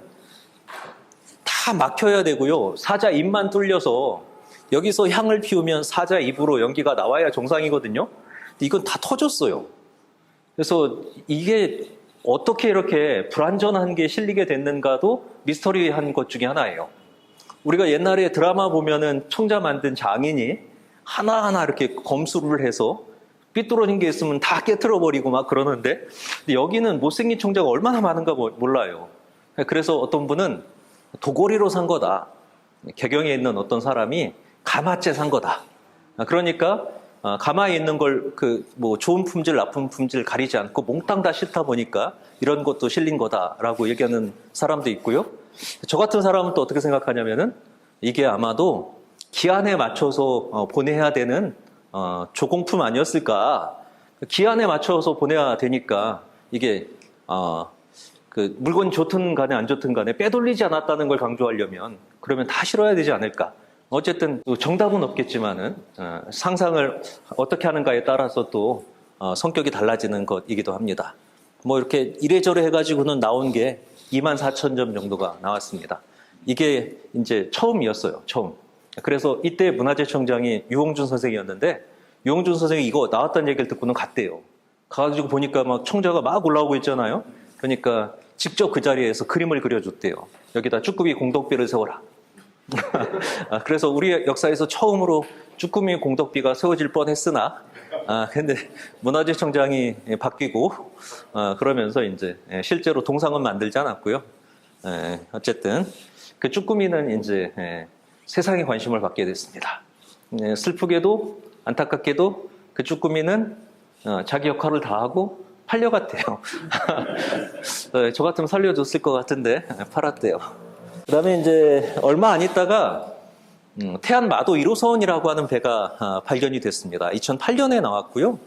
다 막혀야 되고요. 사자 입만 뚫려서 여기서 향을 피우면 사자 입으로 연기가 나와야 정상이거든요. 근데 이건 다 터졌어요. 그래서 이게 어떻게 이렇게 불완전한 게 실리게 됐는가도 미스터리한 것 중에 하나예요. 우리가 옛날에 드라마 보면은 청자 만든 장인이 하나하나 이렇게 검수를 해서 삐뚤어진 게 있으면 다 깨트려버리고 막 그러는데 여기는 못생긴 청자가 얼마나 많은가 몰라요. 그래서 어떤 분은 도고리로 산 거다. 개경에 있는 어떤 사람이 가마째 산 거다. 그러니까 가마에 있는 걸 좋은 품질, 나쁜 품질 가리지 않고 몽땅 다 싣다 보니까 이런 것도 실린 거다라고 얘기하는 사람도 있고요. 저 같은 사람은 또 어떻게 생각하냐면은 이게 아마도 기한에 맞춰서 보내야 되는 조공품 아니었을까. 기한에 맞춰서 보내야 되니까 이게 그 물건이 좋든 간에 안 좋든 간에 빼돌리지 않았다는 걸 강조하려면 그러면 다 실어야 되지 않을까. 어쨌든 정답은 없겠지만은 상상을 어떻게 하는가에 따라서 또 성격이 달라지는 것이기도 합니다. 뭐 이렇게 이래저래 해가지고는 나온 게 24,000점 정도가 나왔습니다. 이게 이제 처음이었어요. 처음. 그래서 이때 문화재청장이 유홍준 선생이었는데 유영준 선생이 이거 나왔다는 얘기를 듣고는 갔대요. 가가지고 보니까 막 청자가 막 올라오고 있잖아요. 그러니까 직접 그 자리에서 그림을 그려줬대요. 여기다 쭈꾸미 공덕비를 세워라. 그래서 우리 역사에서 처음으로 쭈꾸미 공덕비가 세워질 뻔했으나, 근데 문화재청장이 바뀌고 그러면서 이제 실제로 동상은 만들지 않았고요. 어쨌든 그 쭈꾸미는 이제 세상의 관심을 받게 됐습니다. 슬프게도 안타깝게도 그 쭈꾸미는 자기 역할을 다 하고 팔려갔대요. 저 같으면 살려줬을 것 같은데 팔았대요. 그다음에 이제 얼마 안 있다가 태안 마도 1호선이라고 하는 배가 발견이 됐습니다. 2008년에 나왔고요.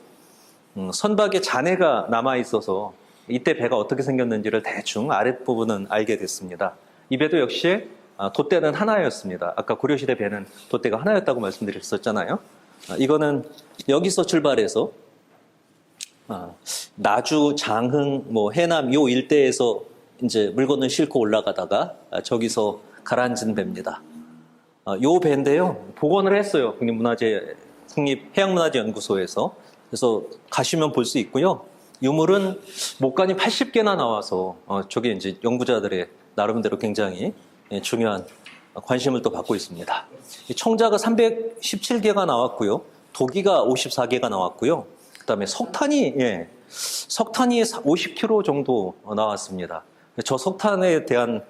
선박에 잔해가 남아 있어서 이때 배가 어떻게 생겼는지를 대충 아랫부분은 알게 됐습니다. 이 배도 역시 돛대는 하나였습니다. 아까 고려시대 배는 돛대가 하나였다고 말씀드렸었잖아요. 이거는 여기서 출발해서 나주, 장흥, 뭐 해남 요 일대에서 이제 물건을 싣고 올라가다가 저기서 가라앉은 배입니다. 요 배인데요, 복원을 했어요. 국립해양문화재연구소에서. 그래서 가시면 볼 수 있고요. 유물은 목간이 80개나 나와서 저게 이제 연구자들의 나름대로 굉장히 중요한 관심을 또 받고 있습니다. 청자가 317개가 나왔고요. 도기가 54개가 나왔고요. 그다음에 석탄이 50kg 정도 나왔습니다. 저 석탄에 대한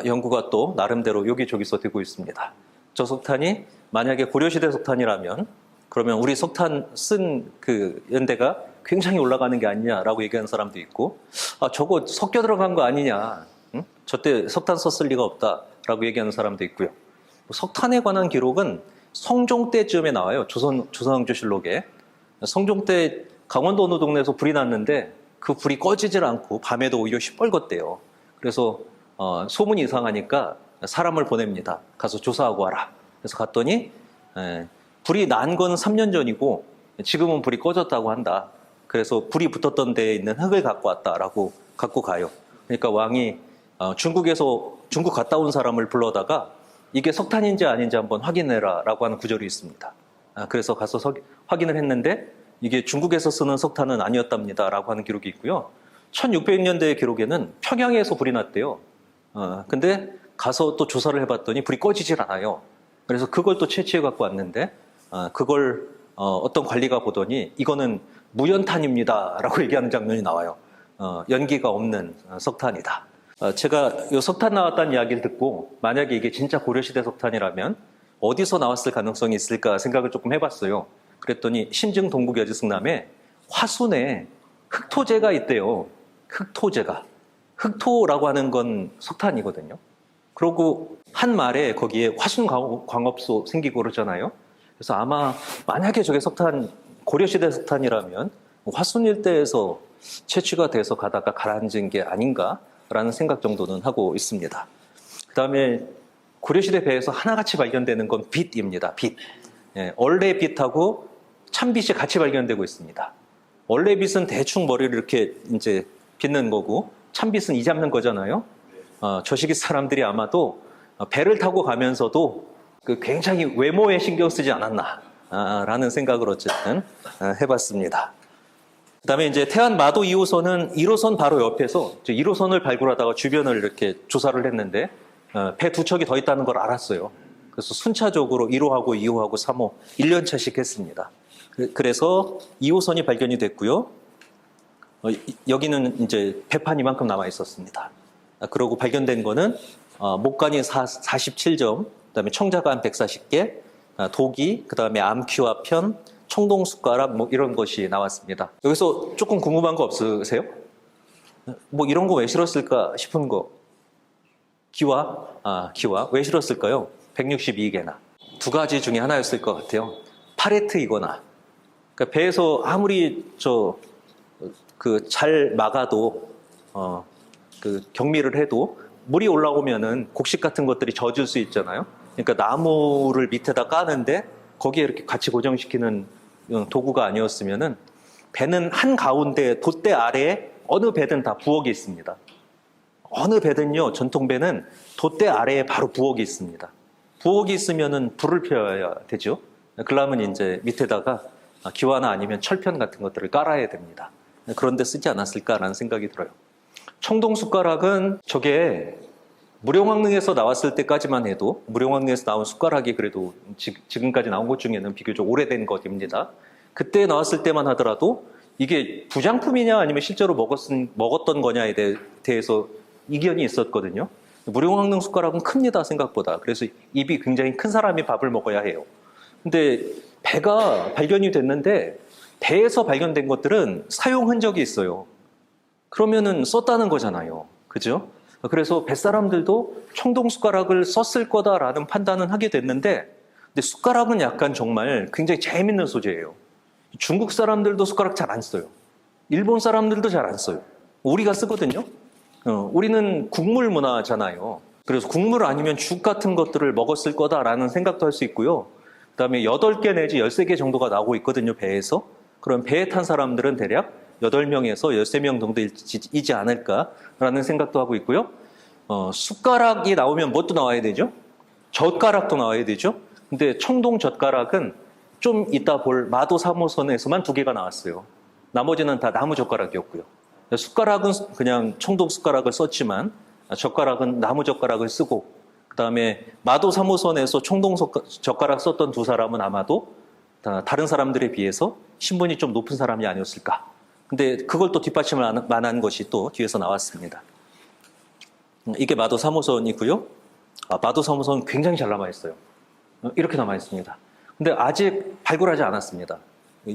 연구가 또 나름대로 여기저기서 되고 있습니다. 저 석탄이 만약에 고려시대 석탄이라면 그러면 우리 석탄 쓴 그 연대가 굉장히 올라가는 게 아니냐라고 얘기하는 사람도 있고, 저거 섞여 들어간 거 아니냐, 응? 저때 석탄 썼을 리가 없다라고 얘기하는 사람도 있고요. 석탄에 관한 기록은 성종 때쯤에 나와요. 조선왕조실록에. 성종 때 강원도 어느 동네에서 불이 났는데 그 불이 꺼지질 않고 밤에도 오히려 시뻘겋대요. 그래서 소문이 이상하니까 사람을 보냅니다. 가서 조사하고 와라. 그래서 갔더니 불이 난 건 3년 전이고 지금은 불이 꺼졌다고 한다. 그래서 불이 붙었던 데에 있는 흙을 갖고 왔다라고 갖고 가요. 그러니까 왕이 중국 갔다 온 사람을 불러다가 이게 석탄인지 아닌지 한번 확인해라라고 하는 구절이 있습니다. 그래서 가서 확인을 했는데 이게 중국에서 쓰는 석탄은 아니었답니다라고 하는 기록이 있고요. 1600년대 기록에는 평양에서 불이 났대요. 근데 가서 또 조사를 해봤더니 불이 꺼지질 않아요. 그래서 그걸 또 채취해 갖고 왔는데 그걸 어떤 관리가 보더니 이거는 무연탄입니다라고 얘기하는 장면이 나와요. 연기가 없는 석탄이다. 제가 이 석탄 나왔다는 이야기를 듣고 만약에 이게 진짜 고려시대 석탄이라면 어디서 나왔을 가능성이 있을까 생각을 조금 해봤어요. 그랬더니 신증 동국 여지승남에 화순에 흑토제가 있대요. 흑토제가. 흑토라고 하는 건 석탄이거든요. 그리고 한 말에 거기에 화순광업소 생기고 그러잖아요. 그래서 아마 만약에 저게 고려시대 석탄이라면 화순 일대에서 채취가 돼서 가다가 가라앉은 게 아닌가라는 생각 정도는 하고 있습니다. 그 다음에 고려시대 배에서 하나같이 발견되는 건 빛입니다. 빛. 얼레 빛하고 참빛이 같이 발견되고 있습니다. 얼레 빛은 대충 머리를 이렇게 이제 빚는 거고 참빛은 이 잡는 거잖아요. 저 시기 사람들이 아마도 배를 타고 가면서도 굉장히 외모에 신경 쓰지 않았나 라는 생각을 어쨌든 해봤습니다. 그 다음에 이제 태안 마도 2호선은 1호선 바로 옆에서 1호선을 발굴하다가 주변을 이렇게 조사를 했는데 배 두 척이 더 있다는 걸 알았어요. 그래서 순차적으로 1호하고 2호하고 3호 1년차씩 했습니다. 그래서 2호선이 발견이 됐고요. 여기는 이제 배판 이만큼 남아 있었습니다. 그리고 발견된 거는 목간이 47점, 그다음에 청자가 140개, 도기, 그다음에 암퀴와 편, 청동숟가락 뭐 이런 것이 나왔습니다. 여기서 조금 궁금한 거 없으세요? 뭐 이런 거 왜 실었을까 싶은 거. 기와 왜 실었을까요? 162개나. 두 가지 중에 하나였을 것 같아요. 파레트이거나. 그러니까 배에서 아무리 잘 막아도 경미를 해도 물이 올라오면은 곡식 같은 것들이 젖을 수 있잖아요. 그러니까 나무를 밑에다 까는데 거기에 이렇게 같이 고정시키는 도구가 아니었으면은 배는 한 가운데 돛대 아래에 어느 배든 다 부엌이 있습니다. 어느 배든요, 전통 배는 돛대 아래에 바로 부엌이 있습니다. 부엌이 있으면은 불을 펴야 되죠. 그러면 이제 밑에다가 기와나 아니면 철편 같은 것들을 깔아야 됩니다. 그런데 쓰지 않았을까라는 생각이 들어요. 청동 숟가락은 저게 무령왕릉에서 나왔을 때까지만 해도 무령왕릉에서 나온 숟가락이 그래도 지금까지 나온 것 중에는 비교적 오래된 것입니다. 그때 나왔을 때만 하더라도 이게 부장품이냐 아니면 실제로 먹었던 거냐에 대해서 이견이 있었거든요. 무령왕릉 숟가락은 큽니다, 생각보다. 그래서 입이 굉장히 큰 사람이 밥을 먹어야 해요. 근데 배가 발견이 됐는데 배에서 발견된 것들은 사용 흔적이 있어요. 그러면은 썼다는 거잖아요. 그죠? 그래서 뱃사람들도 청동 숟가락을 썼을 거다라는 판단은 하게 됐는데, 근데 숟가락은 약간 정말 굉장히 재밌는 소재예요. 중국 사람들도 숟가락 잘 안 써요. 일본 사람들도 잘 안 써요. 우리가 쓰거든요. 우리는 국물 문화잖아요. 그래서 국물 아니면 죽 같은 것들을 먹었을 거다라는 생각도 할 수 있고요. 그다음에 8개 내지 13개 정도가 나오고 있거든요, 배에서. 그럼 배에 탄 사람들은 대략 8명에서 13명 정도이지 않을까라는 생각도 하고 있고요. 숟가락이 나오면 뭣도 나와야 되죠? 젓가락도 나와야 되죠? 근데 청동 젓가락은 좀 이따 볼 마도 3호선에서만 2개가 나왔어요. 나머지는 다 나무 젓가락이었고요. 숟가락은 그냥 청동 숟가락을 썼지만 젓가락은 나무 젓가락을 쓰고, 그 다음에 마도 3호선에서 청동 젓가락 썼던 2사람은 아마도 다른 사람들에 비해서 신분이 좀 높은 사람이 아니었을까. 근데 그걸 또 뒷받침을 만한 것이 또 뒤에서 나왔습니다. 이게 마도 3호선이고요. 마도 3호선 굉장히 잘 남아있어요. 이렇게 남아있습니다. 근데 아직 발굴하지 않았습니다.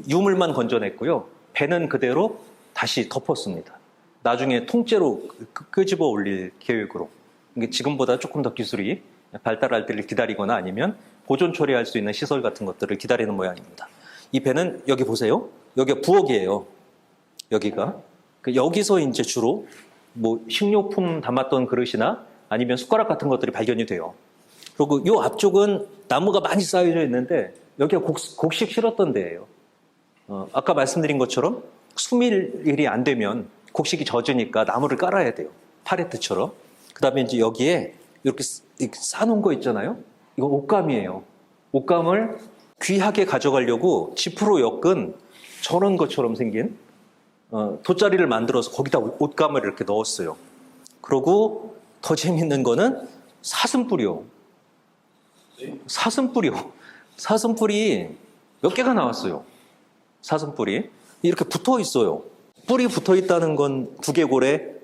유물만 건져냈고요. 배는 그대로 다시 덮었습니다. 나중에 통째로 끄집어 올릴 계획으로. 이게 지금보다 조금 더 기술이 발달할 때를 기다리거나 아니면 보존 처리할 수 있는 시설 같은 것들을 기다리는 모양입니다. 이 배는 여기 보세요. 여기가 부엌이에요. 여기가. 여기서 이제 주로 뭐 식료품 담았던 그릇이나 아니면 숟가락 같은 것들이 발견이 돼요. 그리고 이 앞쪽은 나무가 많이 쌓여져 있는데 여기가 곡식 실었던 데예요. 아까 말씀드린 것처럼 수밀이 안 되면 곡식이 젖으니까 나무를 깔아야 돼요. 팔레트처럼. 그 다음에 이제 여기에 이렇게 쌓아놓은 거 있잖아요. 이거 옷감이에요. 옷감을 귀하게 가져가려고 지프로 엮은 저런 것처럼 생긴 돗자리를 만들어서 거기다 옷감을 이렇게 넣었어요. 그리고 더 재밌는 거는 사슴뿔이요. 사슴뿔이 몇 개가 나왔어요. 사슴뿔이 이렇게 붙어 있어요. 뿔이 붙어 있다는 건 두개골에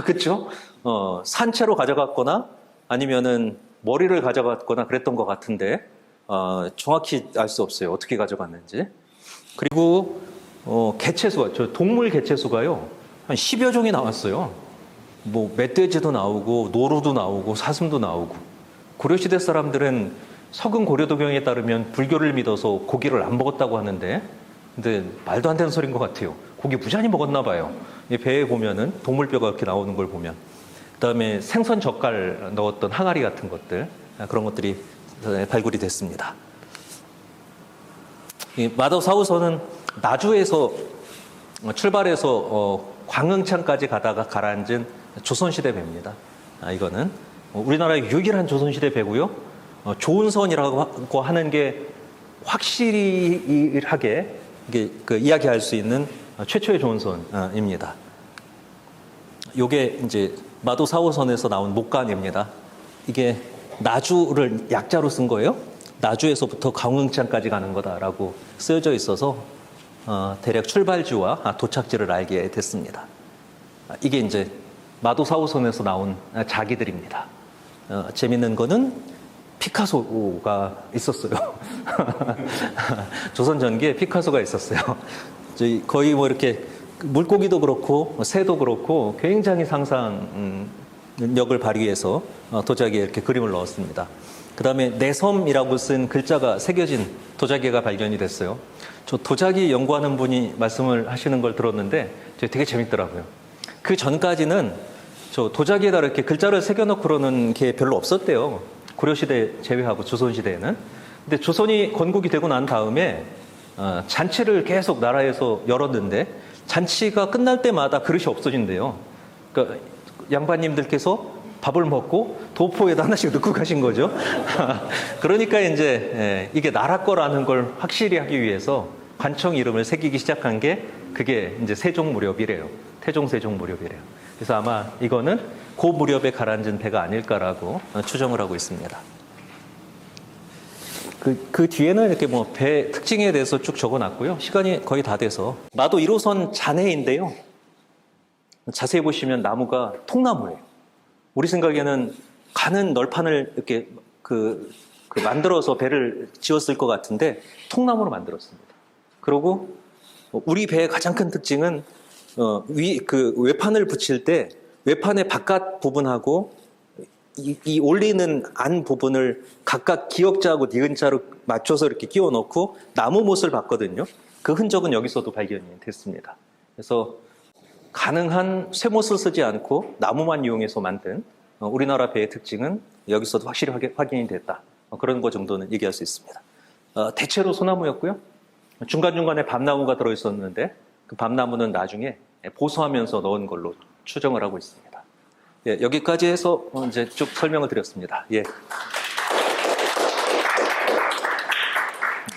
그렇죠? 산채로 가져갔거나 아니면은 머리를 가져갔거나 그랬던 것 같은데 정확히 알 수 없어요. 어떻게 가져갔는지. 그리고 개체수가, 저 동물 개체수가요, 한 10여 종이 나왔어요. 뭐 멧돼지도 나오고 노루도 나오고 사슴도 나오고. 고려시대 사람들은 서근 고려도경에 따르면 불교를 믿어서 고기를 안 먹었다고 하는데, 근데 말도 안 되는 소리인 것 같아요. 고기 무지하게 먹었나 봐요. 이 배에 보면은 동물뼈가 이렇게 나오는 걸 보면. 그다음에 생선 젓갈 넣었던 항아리 같은 것들, 그런 것들이 발굴이 됐습니다. 이 마도 4호선은 나주에서 출발해서 광흥창까지 가다가 가라앉은 조선시대 배입니다. 이거는 우리나라의 유일한 조선시대 배고요. 좋은 선이라고 하는 게 확실하게 이야기할 수 있는 최초의 좋은 선입니다. 이게 이제 마도 4호선에서 나온 목간입니다. 이게 나주를 약자로 쓴 거예요. 나주에서부터 광흥창까지 가는 거다라고 쓰여져 있어서 대략 출발지와 도착지를 알게 됐습니다. 이게 이제 마도 4호선에서 나온 자기들입니다. 재밌는 거는 피카소가 있었어요. 조선 전기에 피카소가 있었어요. 거의 뭐 이렇게 물고기도 그렇고 새도 그렇고 굉장히 상상력을 발휘해서 도자기에 이렇게 그림을 넣었습니다. 그 다음에 내섬이라고 쓴 글자가 새겨진 도자기가 발견이 됐어요. 저 도자기 연구하는 분이 말씀을 하시는 걸 들었는데 되게 재밌더라고요. 그 전까지는 저 도자기에다 이렇게 글자를 새겨놓고 그러는 게 별로 없었대요. 고려시대 제외하고 조선시대에는. 근데 조선이 건국이 되고 난 다음에 잔치를 계속 나라에서 열었는데 잔치가 끝날 때마다 그릇이 없어진대요. 그러니까 양반님들께서 밥을 먹고 도포에다 하나씩 넣고 가신 거죠. 그러니까 이제 이게 나라 거라는 걸 확실히 하기 위해서 관청 이름을 새기기 시작한 게 그게 이제 세종 무렵이래요. 태종, 세종 무렵이래요. 그래서 아마 이거는 그 무렵에 가라앉은 배가 아닐까라고 추정을 하고 있습니다. 그 뒤에는 이렇게 뭐 배 특징에 대해서 쭉 적어놨고요. 시간이 거의 다 돼서 마도 1호선 잔해인데요. 자세히 보시면 나무가 통나무예요. 우리 생각에는 가는 널판을 이렇게 만들어서 배를 지었을 것 같은데 통나무로 만들었습니다. 그리고 우리 배의 가장 큰 특징은 외판을 붙일 때 외판의 바깥 부분하고 이 올리는 안 부분을 각각 기역자하고 니은자로 맞춰서 이렇게 끼워 넣고 나무 못을 봤거든요. 그 흔적은 여기서도 발견이 됐습니다. 그래서 가능한 쇠못을 쓰지 않고 나무만 이용해서 만든 우리나라 배의 특징은 여기서도 확실히 확인이 됐다. 그런 것 정도는 얘기할 수 있습니다. 대체로 소나무였고요. 중간중간에 밤나무가 들어있었는데 그 밤나무는 나중에 보수하면서 넣은 걸로 추정을 하고 있습니다. 예, 여기까지 해서 이제 쭉 설명을 드렸습니다. 예.